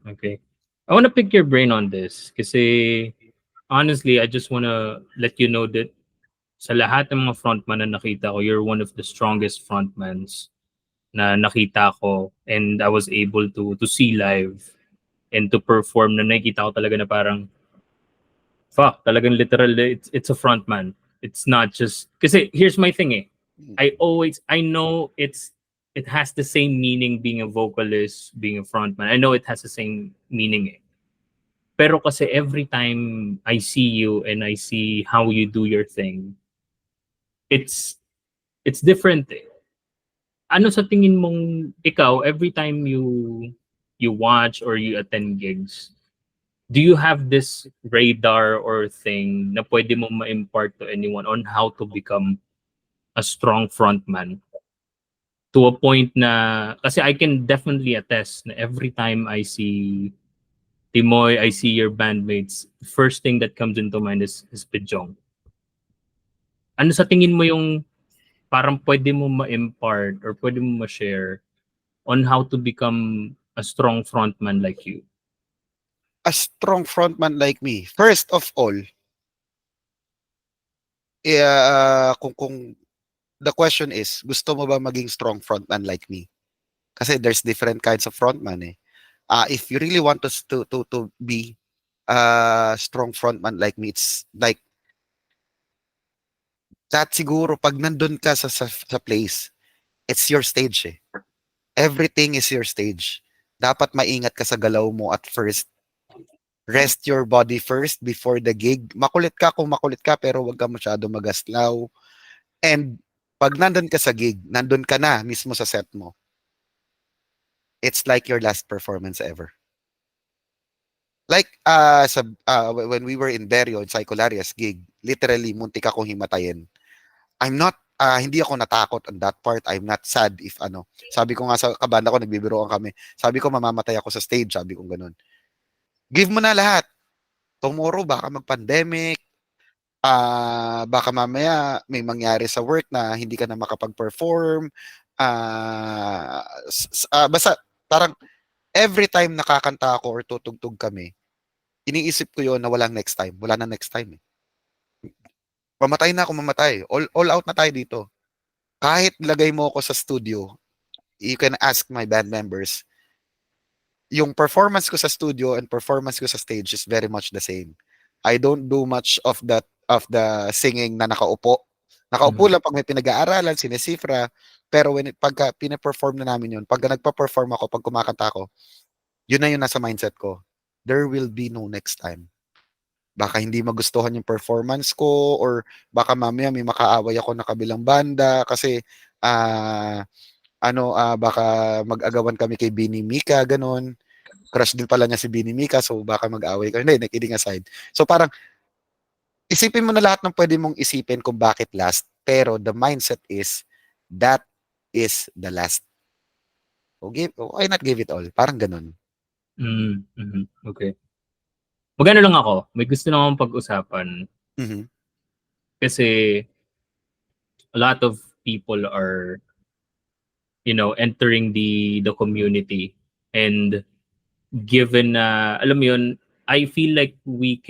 Okay. I want to pick your brain on this kasi honestly, I just want to let you know that sa lahat ng mga frontman na nakita ko, you're one of the strongest frontmans na nakita ko, and I was able to see live and to perform, na nakita ko talaga na parang fuck, talagang literal, it's a frontman. It's not just kasi here's my thing eh. I know it has the same meaning being a vocalist, being a frontman. I know it has the same meaning eh. Pero kasi every time I see you and I see how you do your thing, it's different eh. Ano sa tingin mong ikaw, every time you watch or you attend gigs, do you have this radar or thing na pwede mo ma-impart to anyone on how to become a strong frontman? To a point na, kasi I can definitely attest na every time I see Timoy, I see your bandmates, the first thing that comes into mind is Pidjong. Ano sa tingin mo yung parang pwede mo ma-impart or pwede mo ma-share on how to become a strong frontman like you? a strong frontman like me, first of all, kung the question is, gusto mo ba maging strong frontman like me? Kasi there's different kinds of frontman eh. If you really want us to be a strong frontman like me, it's like that siguro pag nandun ka sa place, it's your stage eh. Everything is your stage. Dapat maingat ka sa galaw mo at first. Rest your body first before the gig. Makulit ka kung makulit ka pero wag ka masyado magaslaw. And pag nandun ka sa gig, nandun ka na mismo sa set mo. It's like your last performance ever. Like when we were in Berrio in Psycholaria's gig, literally muntik akong himatayin. I'm not hindi ako natakot on that part. I'm not sad if ano. Sabi ko nga sa kabanda ko, nagbibiroan kami. Sabi ko mamamatay ako sa stage, sabi ko ganun. Give mo na lahat. Tomorrow baka mag-pandemic, baka mamaya may mangyari sa work na hindi ka na makapag-perform. Basta parang every time nakakanta ako or tutugtog kami, iniisip ko yon na walang next time. Wala na next time eh. Mamatay na ako, mamatay. All out na tayo dito. Kahit lagay mo ako sa studio, you can ask my band members, yung performance ko sa studio and performance ko sa stage is very much the same. I don't do much of the singing na nakaupo. Nakaupo lang pag may pinag-aaralan, sinisifra. Pero pagka pina-perform na namin yun, pagka nagpa-perform ako, pag kumakanta ako, yun na yun nasa mindset ko. There will be no next time. Baka hindi magustuhan yung performance ko or baka mamaya may makaaway ako na kabilang banda kasi baka mag-agawan kami kay Bini Mika, ganun. Crush din pala niya si Bini Mika, so baka mag-away ka. Hindi, kidding aside. So parang, isipin mo na lahat ng pwede mong isipin kung bakit last, pero the mindset is, that is the last. Why not give it all? Parang ganun. Okay. Magano lang ako, may gusto na akong pag-usapan. Mhm. Kasi a lot of people are entering the community, and given na alam mo yun, I feel like we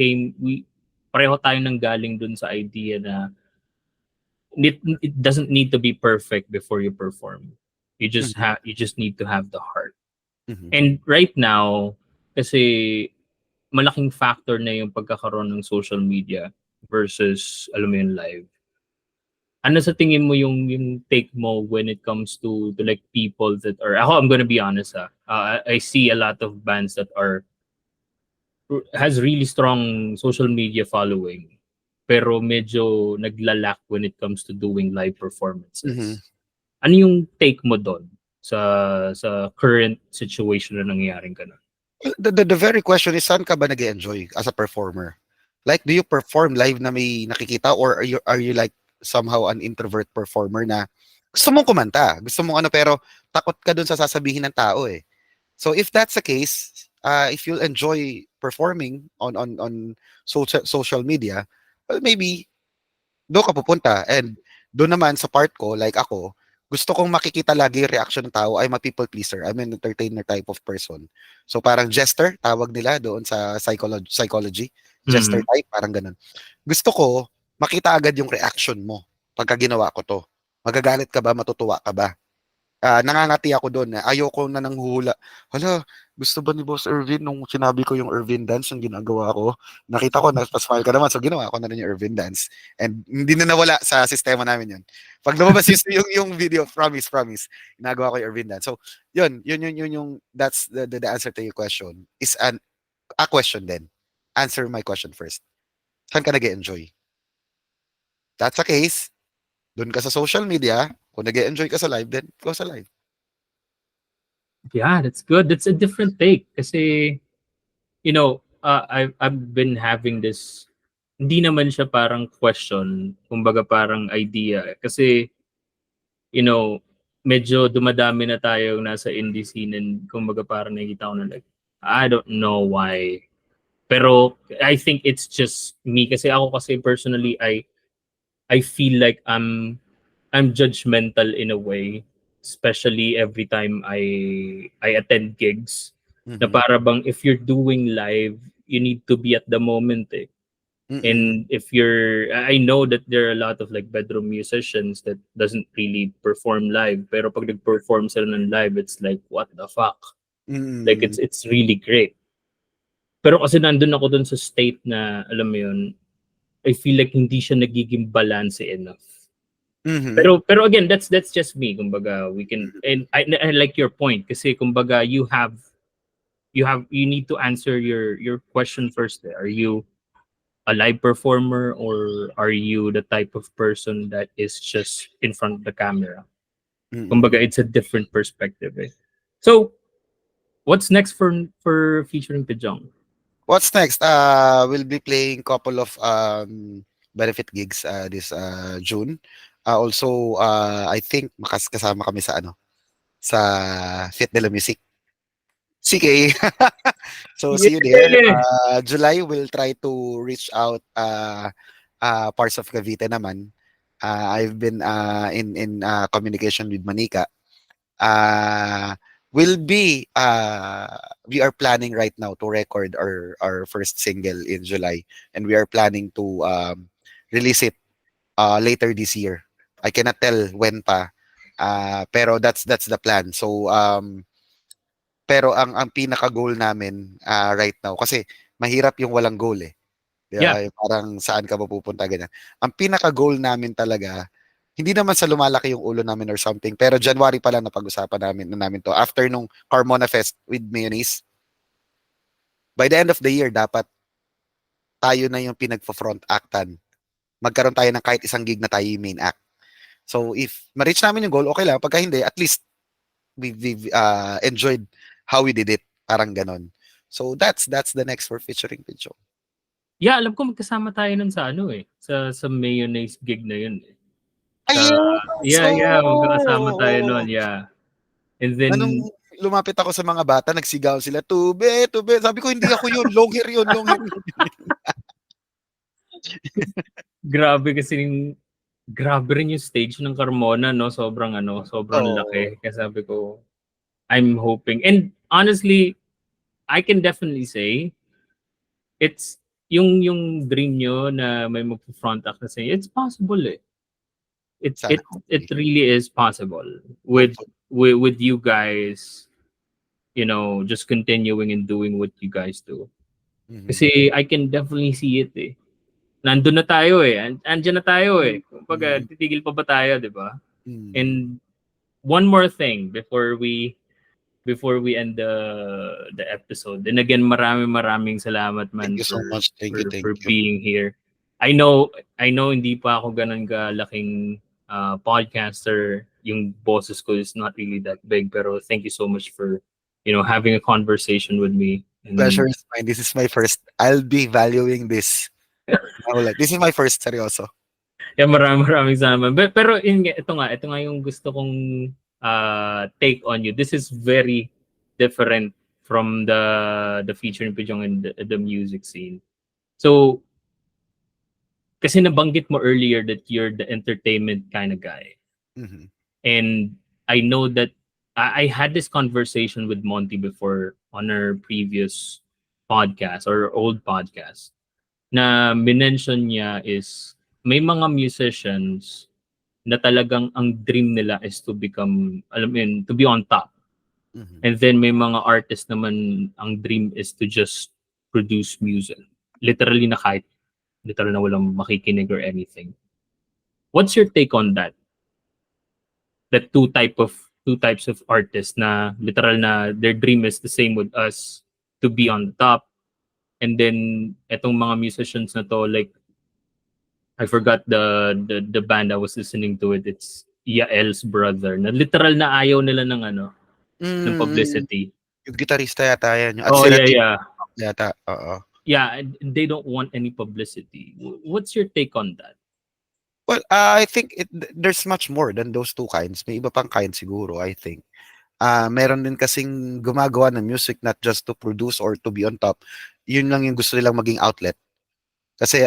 pareho tayo nang galing dun sa idea na it doesn't need to be perfect before you perform. You just Mhm. you just need to have the heart. Mhm. And right now, kasi malaking factor na yung pagkakaroon ng social media versus alam mo yun, live. Ano sa tingin mo yung take mo when it comes to like people that are, ako, I'm gonna be honest I see a lot of bands that has really strong social media following pero medyo naglalak when it comes to doing live Mhm. performances. Ano yung take mo doon sa current situation na nangyayaring ganun? The very question is, saan ka ba nag-enjoy as a performer? Like, do you perform live na may nakikita or are you like somehow an introvert performer na gusto mong kumanta, gusto mong ano pero takot ka dun sa sasabihin ng tao eh. So if that's the case, if you'll enjoy performing on social media, well maybe doon ka pupunta. And doon naman sa part ko, like ako, gusto kong makikita lagi yung reaction ng tao. I'm a people pleaser. I'm an entertainer type of person. So parang jester, tawag nila doon sa psychology. Jester type, parang ganun. Gusto ko, makita agad yung reaction mo pagka ginawa ko to. Magagalit ka ba? Matutuwa ka ba? Nangangati ako doon. Ayoko na nang huhula. Hala, gusto ba ni Boss Irvin nung sinabi ko yung Irvin dance yung ginagawa ko? Nakita ko, nagpa-smile ka naman. So, ginawa ko na rin yung Irvin dance. And hindi na nawala sa sistema namin yun. Pag lumabas yung video, promise, ginagawa ko yung Irvin dance. So, yun, that's the answer to your question. Is a question then. Answer my question first. Saan ka nag-enjoy? That's a case. Doon ka sa social media. Kung nag-enjoy ka sa live, then go sa live. Yeah, that's good. That's a different take kasi I've been having this, hindi naman siya parang question, kumbaga parang idea kasi medyo dumadami na tayo nasa indie scene, and kumbaga parang nakikita ko na like I don't know why, pero I think it's just me kasi ako kasi personally I feel like I'm judgmental in a way, especially every time I attend gigs. Na para bang if you're doing live, you need to be at the moment eh. And if I know that there are a lot of like bedroom musicians that doesn't really perform live, pero pag nag-perform sila ng live, it's like, what the fuck? Like, it's really great. Pero kasi nandun ako dun sa state na, alam mo yun, I feel like hindi siya nagiging balance enough. Pero again, that's just me. Kumbaga, we can, and I like your point kasi kumbaga, you need to answer your question first. Are you a live performer or are you the type of person that is just in front of the camera? Kumbaga, it's a different perspective. Eh. So, what's next for featuring Pijong? What's next? We'll be playing couple of benefit gigs this June. Also, I think kasama kami sa sa Fit de la Music. CK. So see you there. July we'll try to reach out parts of Cavite naman. I've been in communication with Manika. We are planning right now to record our first single in July, and we are planning to release it later this year. I cannot tell when pa. Pero that's the plan. So pero ang pinaka goal namin right now kasi mahirap yung walang goal eh. Di ba? Yeah. Parang saan ka mapupunta ganyan. Ang pinaka goal namin talaga hindi naman sa lumalaki yung ulo namin or something, pero January pa lang napag-usapan namin to after nung Carmona Fest with Mayonnaise. By the end of the year dapat tayo na yung pinagfo-front actan. Magkaroon tayo ng kahit isang gig na tayo yung main act. So if ma-reach namin yung goal, okay lang. Pagka hindi, at least we've enjoyed how we did it. Parang ganon. So that's the next for featuring Pidgeot. Yeah, alam ko magkasama tayo nun sa sa Mayonnaise gig na yun. Yeah, magkasama tayo nun, yeah. And then anong lumapit ako sa mga bata, nagsigaw sila, tube. Sabi ko, hindi ako yun. Long hair yun. Grabe rin yung stage ng Carmona, no? Sobrang laki. Kaya sabi ko, I'm hoping. And honestly, I can definitely say, it's yung dream nyo na may mag-front act kasi, it's possible eh. It really is possible with you guys, just continuing and doing what you guys do. Kasi I can definitely see it eh. Nandun na tayo eh. Andyan na tayo eh. Kumbaga, titigil pa ba tayo, di ba? And one more thing before we end the episode. And again, maraming salamat man Thank you so much. Thank you. for being here. I know hindi pa ako ganun kalaking podcaster. Yung bosses ko is not really that big, pero thank you so much for having a conversation with me. And pleasure is mine. This is my first. I'll be valuing this. This is my first seryoso. Yeah, maraming salamat. Pero ito nga yung gusto kong take on you. This is very different from the featuring Pijong and the music scene. So, kasi nabanggit mo earlier that you're the entertainment kind of guy. And I know that I had this conversation with Monty before on our previous podcast or old podcast na minention niya is may mga musicians na talagang ang dream nila is to become, to be on top. And then may mga artists naman ang dream is to just produce music. Literally na kahit literal na walang makikinig or anything. What's your take on that? That two types of artists na literal na their dream is the same with us to be on the top. And then etong mga musicians na to, like I forgot the band I was listening to it. It's Yael's brother. Na literal na ayaw nila ng ng publicity. Yung gitarista yata yan. Yeah. Yata, oo. Yeah, they don't want any publicity. What's your take on that? Well, I think there's much more than those two kinds. May iba pang kind siguro, I think. Meron din kasing gumagawa ng music not just to produce or to be on top. Yun lang yung gusto nilang maging outlet. Kasi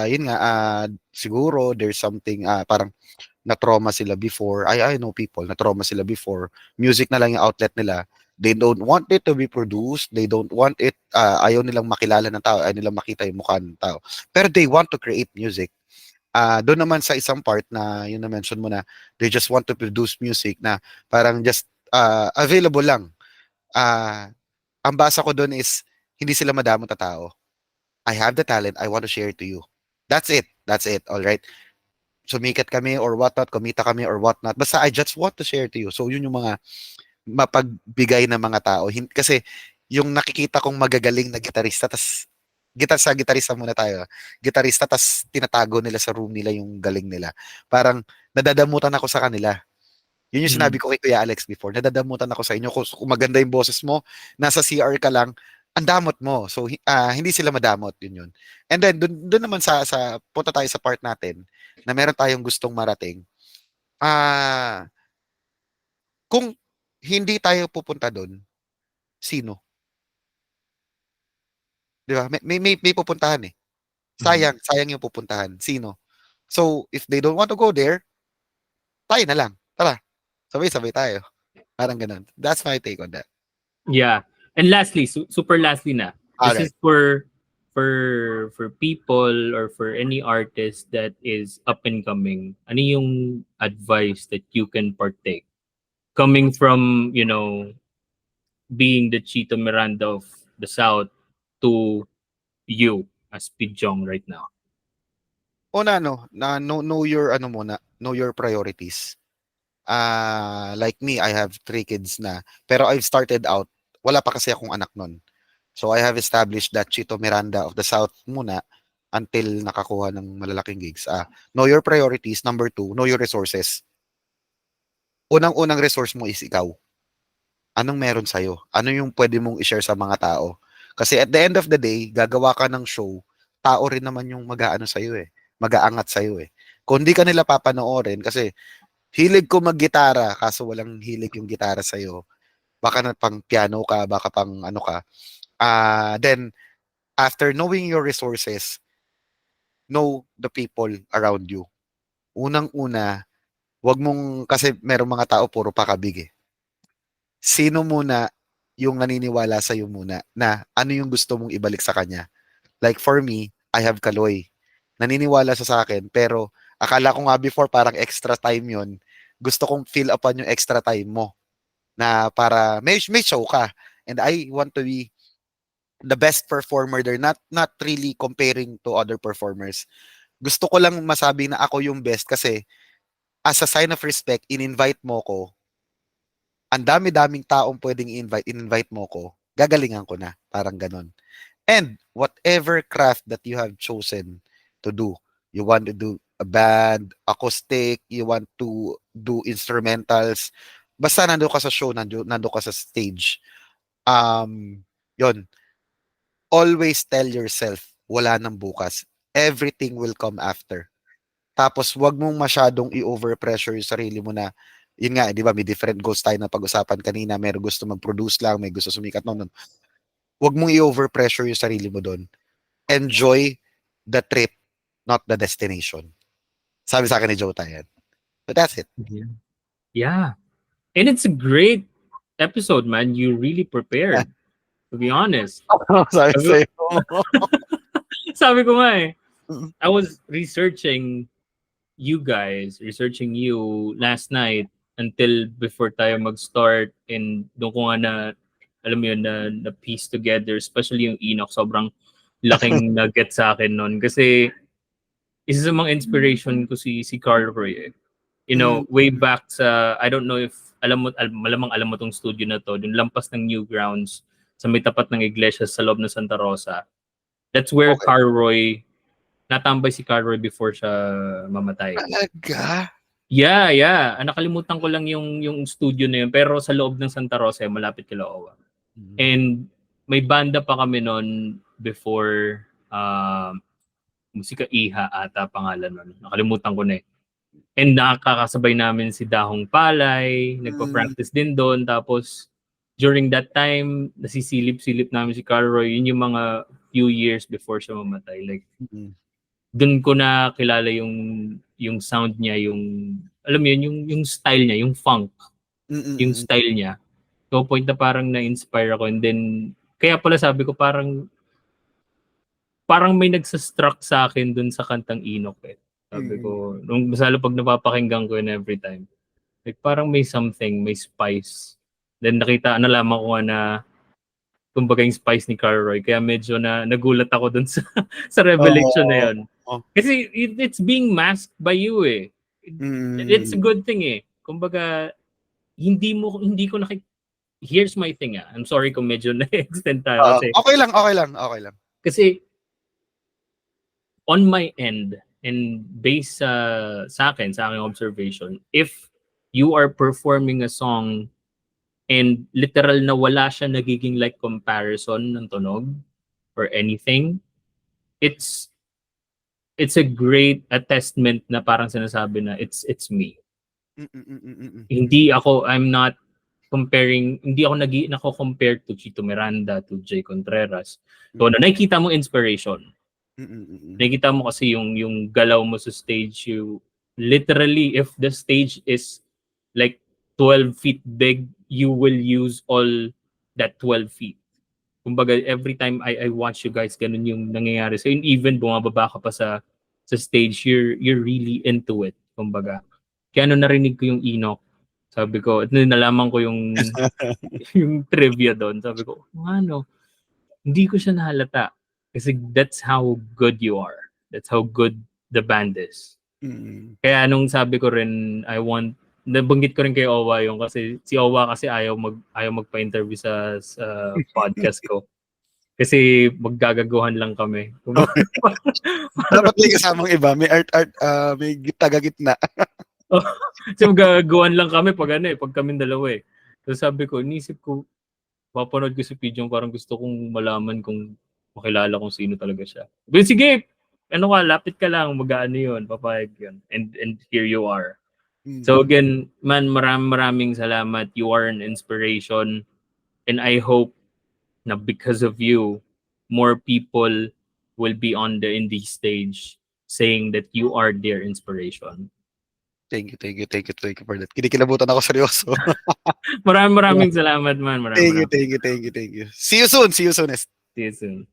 yun nga, siguro there's something parang na-trauma sila before. I know people, na-trauma sila before. Music na lang yung outlet nila. They don't want it to be produced. They don't want it, ayaw nilang makilala ng tao, ayaw nilang makita yung mukha ng tao. Pero they want to create music. Doon naman sa isang part na yun na mention mo na they just want to produce music na parang just available lang. Ang basa ko doon is hindi sila madamot na tao. I have the talent, I want to share it to you. That's it. That's it. All right. Sumikat kami or whatnot, kumita kami or whatnot. Basta I just want to share to you. So yun yung mga mapagbigay ng mga tao. Kasi yung nakikita kong magagaling na gitarista, tas gitarista muna tayo. Gitarista, tas tinatago nila sa room nila yung galing nila. Parang nadadamutan ako sa kanila. Yun yung sinabi ko kay Kuya Alex before. Nadadamutan ako sa inyo. Kung maganda yung boses mo, nasa CR ka lang, ang damot mo. So, hindi sila madamot. Yun. And then, dun naman sa punta tayo sa part natin na meron tayong gustong marating. Kung hindi tayo pupunta doon, sino? Di ba? May pupuntahan eh. Sayang yung pupuntahan. Sino? So, if they don't want to go there, tayo na lang. Tara, sabay-sabay tayo. Parang ganun. That's my take on that. Yeah. And lastly, super lastly na. This is for people or for any artist that is up and coming. Ano yung advice that you can partake? Coming from, being the Chito Miranda of the South to you as Pidjong right now. Una, know your priorities. Like me, I have 3 kids na. Pero I've started out, wala pa kasi akong anak nun. So I have established that Chito Miranda of the South muna until nakakuha ng malalaking gigs. Know your priorities. Number 2, know your resources. Unang-unang resource mo is ikaw. Anong meron sa'yo? Ano yung pwede mong i-share sa mga tao? Kasi at the end of the day, gagawa ka ng show, tao rin naman yung mag-aano sa'yo eh. Mag-aangat sa'yo eh. Kung hindi ka nila papanoorin, kasi hilig ko mag-gitara, kaso walang hilig yung gitara sa'yo, baka na pang piano ka, baka pang ano ka. Then, after knowing your resources, know the people around you. Unang-una, wag mong, kasi merong mga tao puro pakabig eh. Sino muna yung naniniwala sa'yo muna na ano yung gusto mong ibalik sa kanya? Like for me, I have Kaloy. Naniniwala siya sa akin, pero akala ko nga before parang extra time yon. Gusto kong fill upan yung extra time mo na para may show ka. And I want to be the best performer there, not really comparing to other performers. Gusto ko lang masabi na ako yung best kasi as a sign of respect, in-invite mo ko. Ang dami-daming taong pwedeng in-invite mo ko, gagalingan ko na. Parang ganun. And whatever craft that you have chosen to do, you want to do a band, acoustic, you want to do instrumentals, basta nando ka sa show, nando ka sa stage. Yon. Always tell yourself, wala nang bukas. Everything will come after. Tapos wag mong masyadong i-overpressure yung sarili mo na yun nga, di ba, may different goals tayo na pag-usapan kanina. May gusto mag-produce lang, may gusto sumikat noon. Wag mong i-overpressure yung sarili mo doon. Enjoy the trip, not the destination. Sabi sa akin ni Joe Tayan. But that's it. Yeah. And it's a great episode, man. You really prepared, to be honest. Sabi ko nga eh. I was researching you last night until before tayo mag-start, and doon ko nga na, alam mo yun, na piece together, especially yung Enoch, sobrang laking nugget sa akin nun. Kasi isa sa mga inspiration ko si Carl Roy eh. You know, way back sa, I don't know if, malamang alam mo tong studio na to, dun lampas ng Newgrounds, sa may tapat ng iglesia sa loob ng Santa Rosa. That's where Carl Roy, natambay si Carl Roy before siya mamatay. Talaga? Yeah. Nakalimutan ko lang yung studio na yun, pero sa loob ng Santa Rosa, malapit kila Owa. And may banda pa kami noon before, Musika Iha ata pangalan nun. Nakalimutan ko na eh. And nakakasabay namin si Dahong Palay, nagpa-practice din doon. Tapos during that time, nasisilip-silip namin si Carl Roy. Yun yung mga few years before siya mamatay. Like, doon ko na kilala yung sound niya, yung, alam mo yun, yung style niya, yung funk. Yung style niya. to a point na parang na-inspire ako, and then kaya pala sabi ko parang may nagsa-struck sa akin dun sa kantang Inok eh. Sabi ko, nung masalo pag napapakinggan ko yun every time, like parang may something, may spice. Then nalaman ko nga na kumbaga yung spice ni Carl Roy, kaya medyo nagulat ako dun sa revelation na yun. Kasi it's being masked by you eh. It's a good thing eh. Kumbaga, hindi ko here's my thing ah. I'm sorry kung medyo na-extend tayo kasi. Okay lang. Kasi on my end and based sa aking observation, if you are performing a song and literal na wala siya nagiging like comparison ng tunog or anything, it's a great attestament na parang sinasabi na it's me. I'm not comparing, hindi ako nako-compare to Chito Miranda, to Jay Contreras. So, nakikita mo inspiration. Nakikita mo kasi yung galaw mo sa stage, you literally, if the stage is like 12 feet big, you will use all that 12 feet. Kumbaga, every time I watch you guys, ganun yung nangyayari. So, even bumababa ka pa sa stage, you're really into it. Kumbaga, kaya narinig ko yung Inok, sabi ko, at nalaman ko yung trivia doon. Sabi ko, hindi ko siya nahalata. Kasi that's how good you are. That's how good the band is. Kaya nung sabi ko rin, nabanggit ko rin kay Owa yung kasi si Owa kasi ayaw magpa-interview sa podcast ko. Kasi maggagaguhan lang kami. Dapat may kasamang iba, may art, may taga-gitna. Kasi maggagaguhan lang kami pag kaming dalawa eh. So sabi ko, inisip ko, papanood ko si Pidjong, parang gusto kong malaman kung makilala kung sino talaga siya. But sige, lapit ka lang, mag-ano yun, papayag yun. And here you are. So again, man, maraming salamat. You are an inspiration. And I hope na because of you, more people will be on the indie stage saying that you are their inspiration. Thank you for that. Kinikilabutan ako, seryoso. Maraming salamat, man. Thank you. See you soon. See you soon.